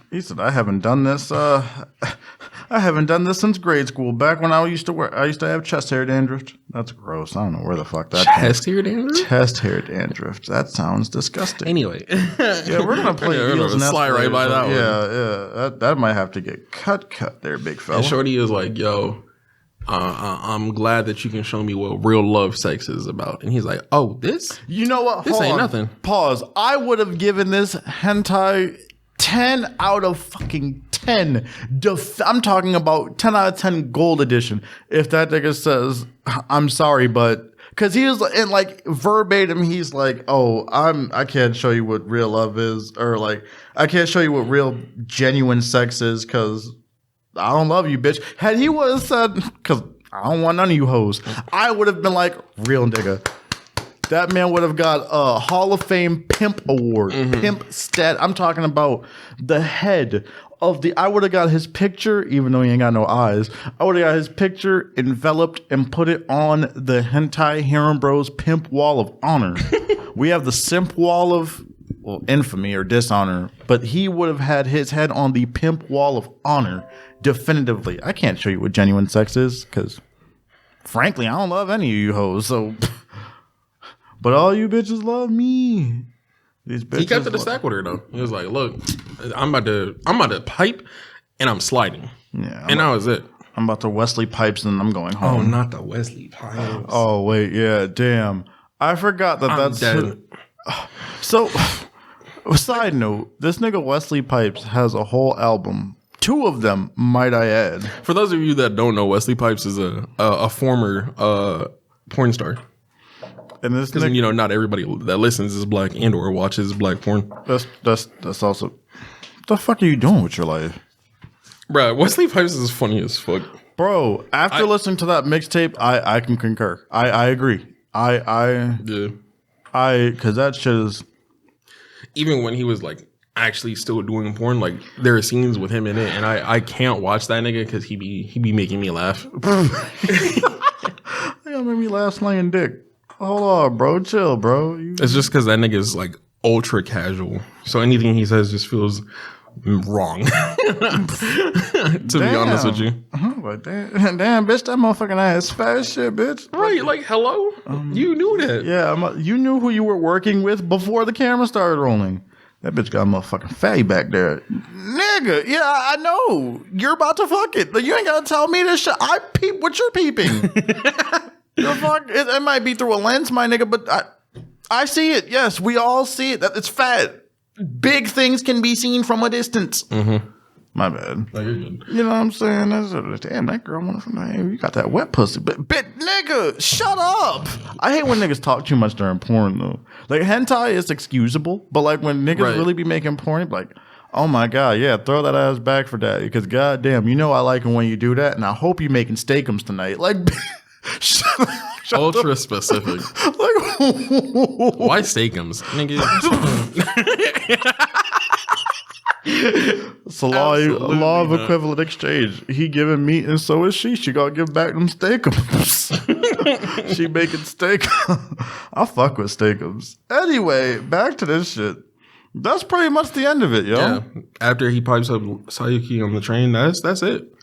He said, I haven't done this. I haven't done this since grade school. Back when I used to have chest hair dandruff. That's gross. I don't know where the fuck that
chest hair dandruff.
Chest hair dandruff. That sounds disgusting.
Anyway,
yeah, we're gonna play Eels and
slide right by that one.
Yeah. That might have to get cut there, big fella.
And Shorty is like, yo. I'm glad that you can show me what real love sex is about. And he's like, oh, this?
You know what?
This ain't nothing.
Pause. I would have given this hentai 10 out of fucking 10. I'm talking about 10 out of 10 gold edition. If that nigga says, I'm sorry, but... Because he was in like verbatim, he's like, oh, I can't show you what real love is. Or like, I can't show you what real genuine sex is because... I don't love you, bitch. Had he would have said, because I don't want none of you hoes, I would have been like, real nigga. That man would have got a Hall of Fame pimp award. Pimp stat. I'm talking about the head of the, I would have got his picture, even though he ain't got no eyes. I would have got his picture enveloped and put it on the Hentai Harem Bros Pimp Wall of Honor. We have the Simp Wall of infamy or dishonor, but he would have had his head on the Pimp Wall of Honor. Definitively. I can't show you what genuine sex is because, frankly, I don't love any of you hoes. So, but all you bitches love me. These bitches.
He kept it a stack with her though. He was like, "Look, I'm about to pipe, and I'm sliding."
Yeah,
and that was it.
I'm about to Wesley Pipes, and I'm going home.
Oh, not the Wesley Pipes.
Oh wait, yeah, damn. I forgot that's
dead.
So. Side note: this nigga Wesley Pipes has a whole album. 2 of them, might I add.
For those of you that don't know, Wesley Pipes is a former porn star.
And this
because not everybody that listens is black and or watches black porn.
That's also. What the fuck are you doing with your life,
bruh? Wesley Pipes is funny as fuck,
bro. After listening to that mixtape, I can concur. I agree. Because that shit is.
Even when he was like actually still doing porn, like there are scenes with him in it, and I can't watch that nigga because he be making me laugh.
That made me laugh slaying dick. Hold on, bro. Chill, bro.
It's just because that nigga is like ultra casual, so anything he says just feels wrong. To be honest with you,
like, damn, bitch, that motherfucking ass fat shit, bitch.
Right? Like, hello, you knew that?
Yeah, you knew who you were working with before the camera started rolling. That bitch got a motherfucking fatty back there, nigga. Yeah, I know. You're about to fuck it. You ain't gotta tell me this shit. I peep what you're peeping. The fuck? It might be through a lens, my nigga, but I see it. Yes, we all see it. That it's fat. Big things can be seen from a distance. Mm-hmm. My bad.
No, you're good.
You know what I'm saying? Damn, that girl you got that wet pussy. But nigga, shut up. I hate when niggas talk too much during porn, though. Like, hentai is excusable, but like when niggas really be making porn, like, oh my God, yeah, throw that ass back for that. Because goddamn, I like it when you do that, and I hope you're making steakums tonight. Like,
ultra specific.
Like,
why steakums, nigga?
It's a law of equivalent exchange. He giving meat and so is she. She gotta give back them steakums. She making steak. I fuck with steakums. Anyway, back to this shit. That's pretty much the end of it, yo.
Yeah. After he pipes up Sayuki on the train, that's it.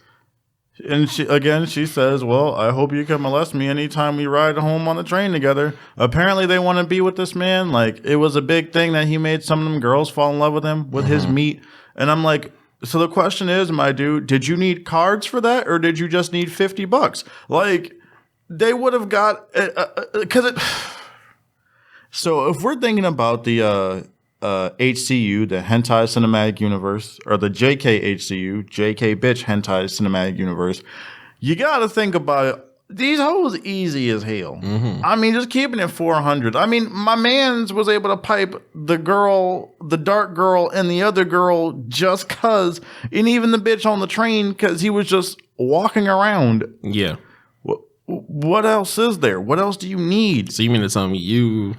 And she says, well, I hope you can molest me anytime we ride home on the train together. Apparently they want to be with this man. Like, it was a big thing that he made some of them girls fall in love with him with his meat. And I'm like, so the question is, my dude, did you need cards for that? Or did you just need $50? Like, they would have got, so if we're thinking about the, HCU, the Hentai Cinematic Universe, or the JK HCU, JK Bitch Hentai Cinematic Universe, you gotta think about it. These hoes easy as hell. Mm-hmm. I mean, just keeping it 400. I mean, my mans was able to pipe the dark girl, and the other girl just cause, and even the bitch on the train because he was just walking around.
Yeah.
What else is there? What else do you need?
So you mean to tell me you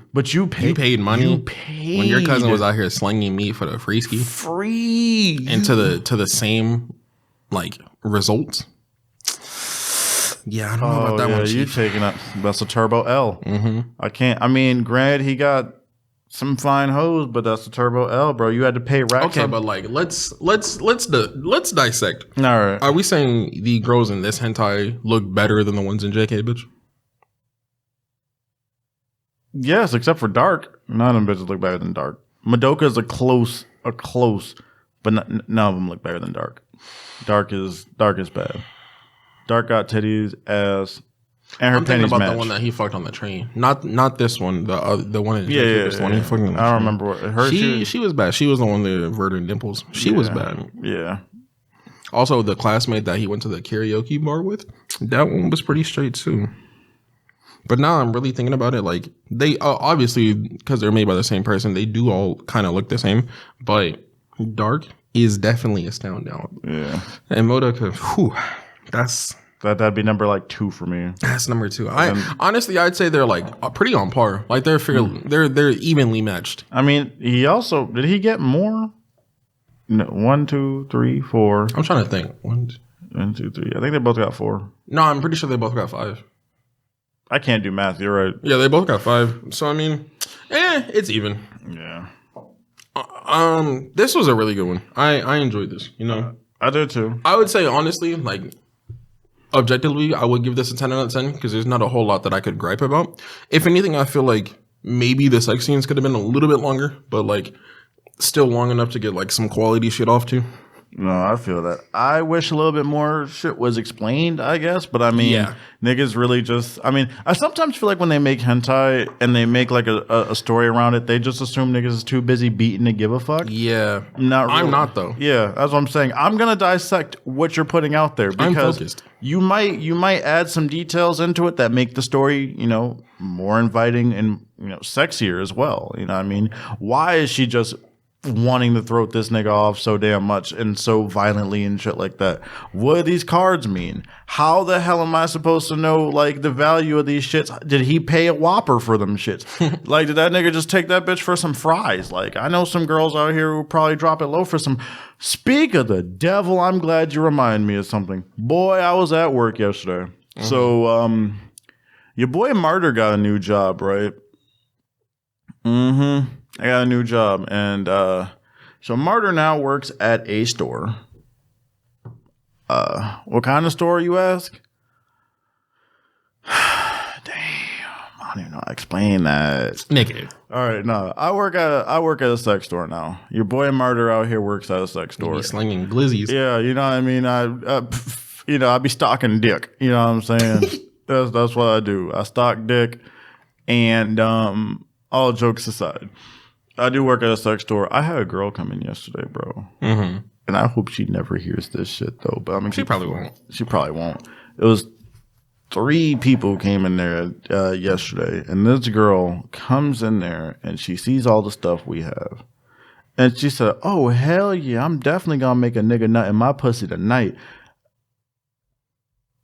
paid money?
You paid.
When your cousin was out here slinging meat for the free ski?
Free.
And to the same, like, results? Yeah, I don't know about that one.
You taking up. That's a Turbo L. Mm-hmm. I mean, granted, he got some fine hoes, but that's a Turbo L, bro. You had to pay racks.
Okay, but like, let's dissect.
All right.
Are we saying the girls in this hentai look better than the ones in JK, bitch?
Yes, except for Dark. None of them bitches look better than Dark. Madoka is a close, but none of them look better than Dark. Dark is bad. Dark got titties, ass, and her
I'm thinking about
match.
the one that he fucked on the train. Not this one. The one in JK.
Yeah.
One he fucked on the
I don't
train.
remember what her.
She was bad. She was the one with the verdant dimples. She was bad.
Yeah.
Also, the classmate that he went to the karaoke bar with, that one was pretty straight too. But now I'm really thinking about it. Like, they obviously, because they're made by the same person, they do all kind of look the same. But Dark is definitely a stand down.
Yeah.
And Madoka,
that'd be number like 2 for me.
That's number 2. Honestly, I'd say they're like pretty on par. Like they're they're evenly matched.
I mean, did he get more? No, 1, 2, 3, 4.
I'm trying to think. 1,
2, 3. I think they both got 4.
No, I'm pretty sure they both got 5.
I can't do math. You're right.
Yeah, they both got 5. So I mean, it's even.
Yeah.
This was a really good one. I enjoyed this.
I did too.
I would say honestly, like, objectively, I would give this a 10 out of 10 because there's not a whole lot that I could gripe about. If anything, I feel like maybe the sex scenes could have been a little bit longer, but like still long enough to get like some quality shit off to.
No, I feel that. I wish a little bit more shit was explained, I guess. But I mean, niggas really just. I mean, I sometimes feel like when they make hentai and they make like a story around it, they just assume niggas is too busy beating to give a fuck.
Yeah,
not really.
I'm not though.
Yeah, that's what I'm saying. I'm gonna dissect what you're putting out there because you might add some details into it that make the story, you know, more inviting and, you know, sexier as well. You know what I mean? Why is she just wanting to throw this nigga off so damn much and so violently and shit like that? What do these cards mean? How the hell am I supposed to know like the value of these shits? Did he pay a whopper for them shits? Like, did that nigga just take that bitch for some fries? Like, I know some girls out here who probably drop it low for some. Speak of the devil, I'm glad you remind me of something. Boy, I was at work yesterday. So your boy Martyr got a new job, right? I got a new job, and so Martyr now works at a store. What kind of store, you ask? Damn, I don't even know how to explain that.
Negative.
All right, no, I work at a sex store now. Your boy Martyr out here works at a sex store.
He's slinging glizzies.
Yeah, you know what I mean. I be stocking dick. You know what I'm saying? that's what I do. I stock dick, and all jokes aside, I do work at a sex store. I had a girl come in yesterday, bro. And I hope she never hears this shit, though. But I mean,
she probably won't.
She probably won't. It was 3 people who came in there yesterday. And this girl comes in there and she sees all the stuff we have. And she said, oh, hell yeah, I'm definitely going to make a nigga nut in my pussy tonight.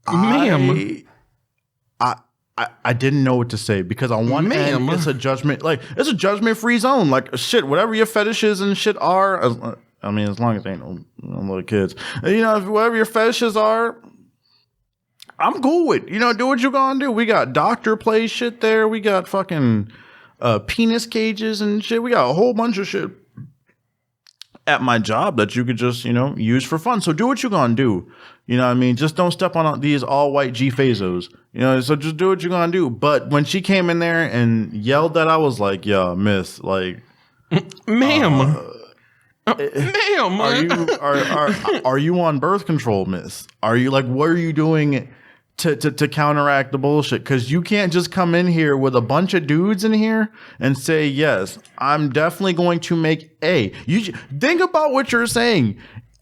Ma'am.
I didn't know what to say because on one end it's a judgment free zone. Like shit, whatever your fetishes and shit are. I mean, as long as they ain't no little kids, you know, whatever your fetishes are, I'm cool with. You know, do what you gonna do. We got doctor play shit there. We got fucking penis cages and shit. We got a whole bunch of shit at my job that you could just, you know, use for fun. So do what you gonna do. You know what I mean? Just don't step on these all-white G-Fazos. You know, so just do what you're gonna do. But when she came in there and yelled that, I was like, yeah, miss, like...
Ma'am.
Ma'am. Are you on birth control, miss? Are you, like, what are you doing to counteract the bullshit? Because you can't just come in here with a bunch of dudes in here and say, yes, I'm definitely going to make A. You think about what you're saying.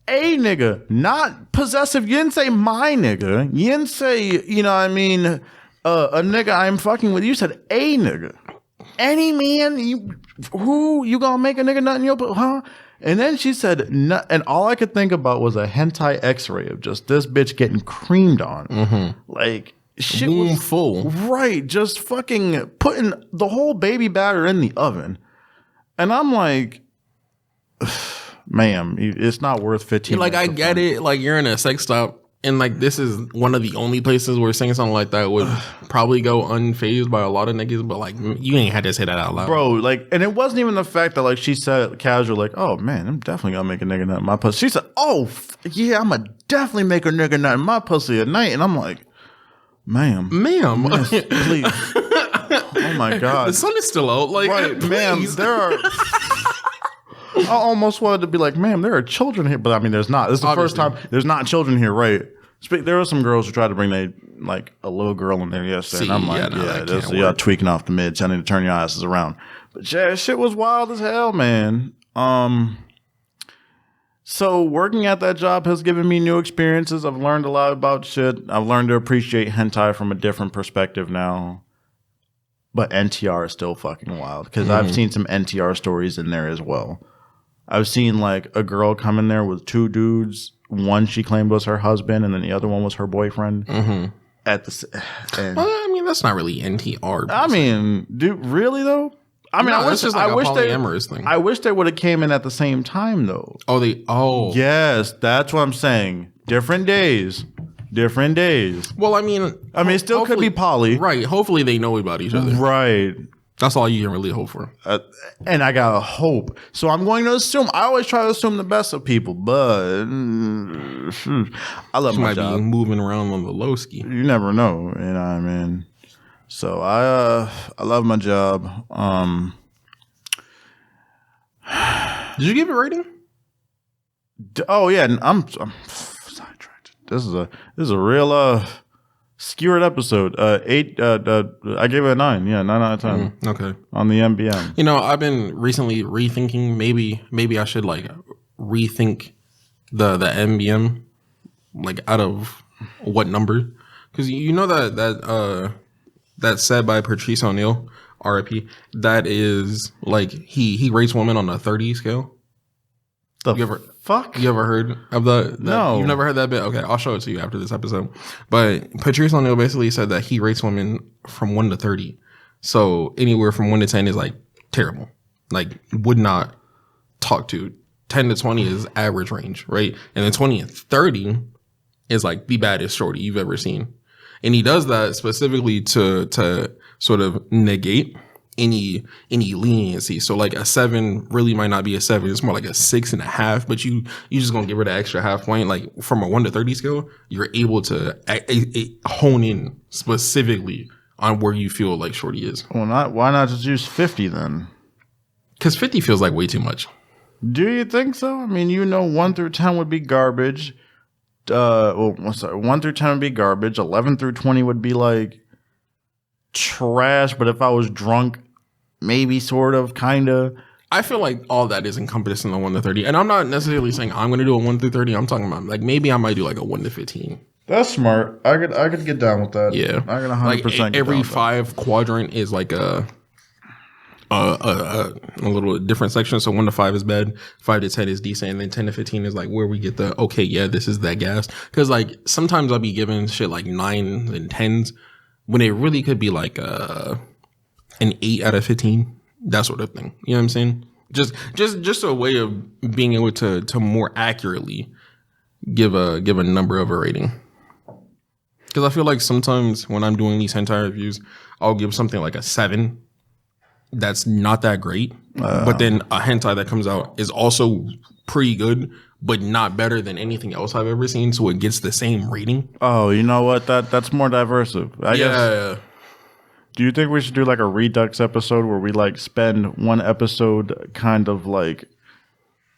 A nigga, not possessive. You didn't say my nigga. You didn't say, you know what I mean, a nigga I'm fucking with. You said a nigga. Any man, you gonna make a nigga nut in your butt, huh? And then she said, and all I could think about was a hentai x-ray of just this bitch getting creamed on. Like, shit was
full.
Right, just fucking putting the whole baby batter in the oven. And I'm like... Ma'am, it's not worth 15
like, I get it. Like, you're in a sex shop, and like, this is one of the only places where saying something like that would probably go unfazed by a lot of niggas. But like, you ain't had to say that out loud,
bro. Like, and it wasn't even the fact that like she said casual, like, oh man, I'm definitely gonna make a nigga nut in my pussy. She said, oh yeah, I'm gonna definitely make a nigga nut in my pussy at night. And I'm like, ma'am, miss, please. Oh my god,
the sun is still out. Like,
right, ma'am, there are. I almost wanted to be like, ma'am, there are children here. But I mean, there's not. This is the first time there's not children here, right? There were some girls who tried to bring a little girl in there yesterday. And I'm like, y'all tweaking off the mids. I need to turn your asses around. But yeah, shit was wild as hell, man. So working at that job has given me new experiences. I've learned a lot about shit. I've learned to appreciate hentai from a different perspective now. But NTR is still fucking wild because I've seen some NTR stories in there as well. I've seen like a girl come in there with 2 dudes. One she claimed was her husband, and then the other one was her boyfriend. At the,
well, I mean, that's not really NTR.
I mean, dude, really though? I mean,
it's just like a polyamorous thing.
I wish they would have came in at the same time though.
Oh,
yes, that's what I'm saying. Different days.
Well, I mean,
it still could be poly,
right? Hopefully, they know about each other,
right?
That's all you can really hope for.
And I gotta hope. So I'm going to assume. I always try to assume the best of people, but I love my job.
Be moving around on the low ski.
You never know, you know what I mean? So I love my job.
Did you give it a rating?
Oh yeah, I'm sidetracked. This is a real skewered episode. 8. I gave it a 9. Yeah, 9 out of 10.
Okay.
On the MBM.
You know, I've been recently rethinking. Maybe I should like rethink the MBM, like out of what number? Because you know that's said by Patrice O'Neill, RIP. That is like he rates women on a 30 scale.
Fuck?
You ever heard of that?
No.
You've never heard that bit? Okay, I'll show it to you after this episode. But Patrice O'Neill basically said that he rates women from 1 to 30. So anywhere from 1 to 10 is like terrible. Like would not talk to. 10 to 20 is average range, right? And then 20 and 30 is like the baddest shorty you've ever seen. And he does that specifically to sort of negate any leniency. So like a 7 really might not be a 7. It's more like a 6.5, but you just gonna give her the extra half point. Like from a 1 to 30 scale, you're able to hone in specifically on where you feel like shorty is.
Well, why not just use 50 then?
Because 50 feels like way too much.
Do you think so? I mean, 1 through 10 would be garbage. 1 through 10 would be garbage. 11 through 20 would be like trash. But if I was drunk, maybe, sort of, kind of.
I feel like all that is encompassed in the 1 to 30. And I'm not necessarily saying I'm going to do a 1 through 30. I'm talking about like maybe I might do like a 1 to 15.
That's smart. I could get down with that.
Yeah.
I could 100%
like every 5 quadrant is like a little different section. So 1 to 5 is bad, 5 to 10 is decent, and then 10 to 15 is like where we get the okay, yeah, this is that gas. Because like sometimes I'll be given shit like 9s and 10s when it really could be like an 8 out of 15, that sort of thing. You know what I'm saying? Just a way of being able to more accurately give a number of a rating. Because I feel like sometimes when I'm doing these hentai reviews, I'll give something like a 7. That's not that great, but then a hentai that comes out is also pretty good, but not better than anything else I've ever seen, so it gets the same rating.
Oh, you know what? That's more diverse. I guess. Do you think we should do like a Redux episode where we like spend one episode kind of like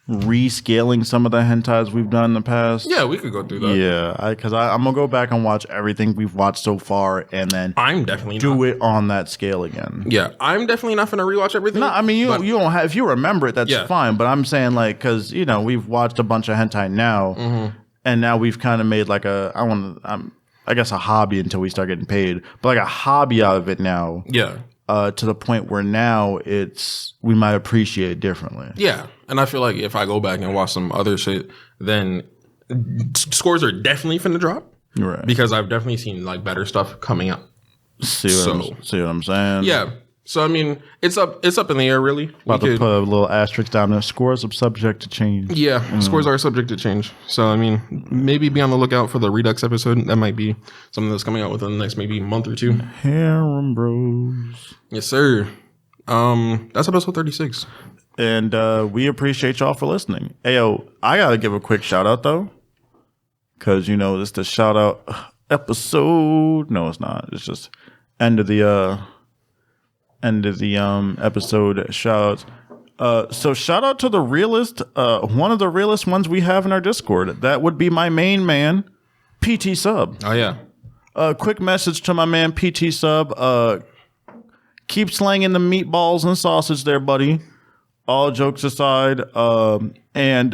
rescaling some of the hentais we've done in the past?
Yeah, we could go through that.
Yeah, because I'm gonna go back and watch everything we've watched so far, and then
I'm definitely
do it on that scale again.
Yeah, I'm definitely not gonna rewatch everything.
No, I mean you don't have, if you remember it, that's fine. But I'm saying like because we've watched a bunch of hentai now, and now we've kind of made like I guess a hobby until we start getting paid, but like a hobby out of it now.
Yeah.
To the point where now we might appreciate it differently.
Yeah, and I feel like if I go back and watch some other shit, then scores are definitely finna drop.
Right.
Because I've definitely seen like better stuff coming out.
See what I'm saying?
Yeah. So I mean, it's up in the air, really.
About to put a little asterisk down there. Scores are subject to change.
Yeah, scores are subject to change. So I mean, maybe be on the lookout for the Redux episode. That might be something that's coming out within the next maybe month or 2.
Harem Bros.
Yes, sir. That's episode 36.
And we appreciate y'all for listening. Ayo, I gotta give a quick shout out though, because this is the shout out episode. No, it's not. It's just end of the episode shout outs. So shout out to the realist, one of the realest ones we have in our Discord. That would be my main man, PT Sub.
Oh yeah.
Quick message to my man PT Sub. Keep slanging the meatballs and sausage there, buddy. All jokes aside, and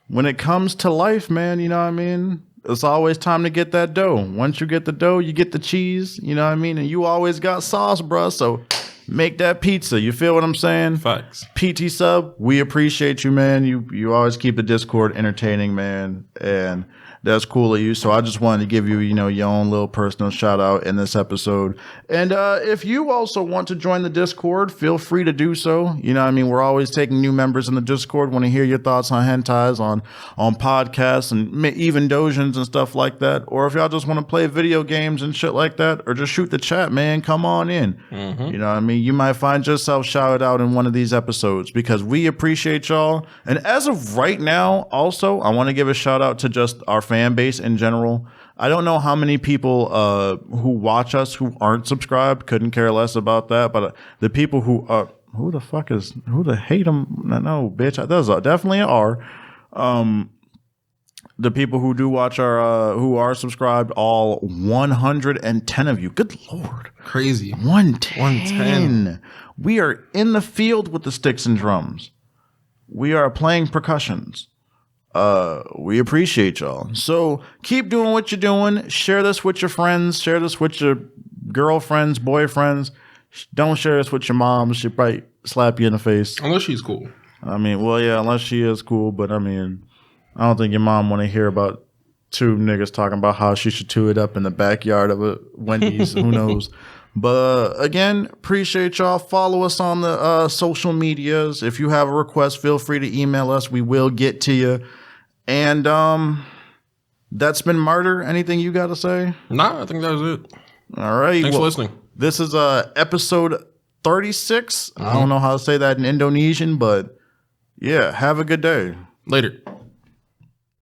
when it comes to life, man, you know what I mean? It's always time to get that dough. Once you get the dough, you get the cheese, you know what I mean? And you always got sauce, bruh, so make that pizza. You feel what I'm saying?
Facts.
PT Sub, we appreciate you, man. You always keep the Discord entertaining, man, and that's cool of you. So I just wanted to give you, your own little personal shout out in this episode. And if you also want to join the Discord, feel free to do so. You know what I mean? We're always taking new members in the Discord. Want to hear your thoughts on hentais, on podcasts, and even dojins and stuff like that. Or if y'all just want to play video games and shit like that, or just shoot the chat, man, come on in. You know what I mean? You might find yourself shouted out in one of these episodes because we appreciate y'all. And as of right now, also, I want to give a shout out to just our fan base in general. I don't know how many people who watch us who aren't subscribed, couldn't care less about that. But the people who who the hate them? No, bitch, those are definitely are. The people who do watch our who are subscribed, all 110 of you. Good Lord.
Crazy.
110. We are in the field with the sticks and drums. We are playing percussions. We appreciate y'all. So keep doing what you're doing. Share this with your friends. Share this with your girlfriends, boyfriends. Don't share this with your mom. She'll probably slap you in the face.
Unless she's cool.
I mean, well, yeah, unless she is cool. But I mean, I don't think your mom want to hear about two niggas talking about how she should chew it up in the backyard of a Wendy's. Who knows? But again, appreciate y'all. Follow us on the social medias. If you have a request, feel free to email us. We will get to you. And that's been Martyr. Anything you got to say?
Nah, I think that was it.
All right.
Thanks for listening.
This is episode 36. I don't know how to say that in Indonesian, but yeah, have a good day.
Later.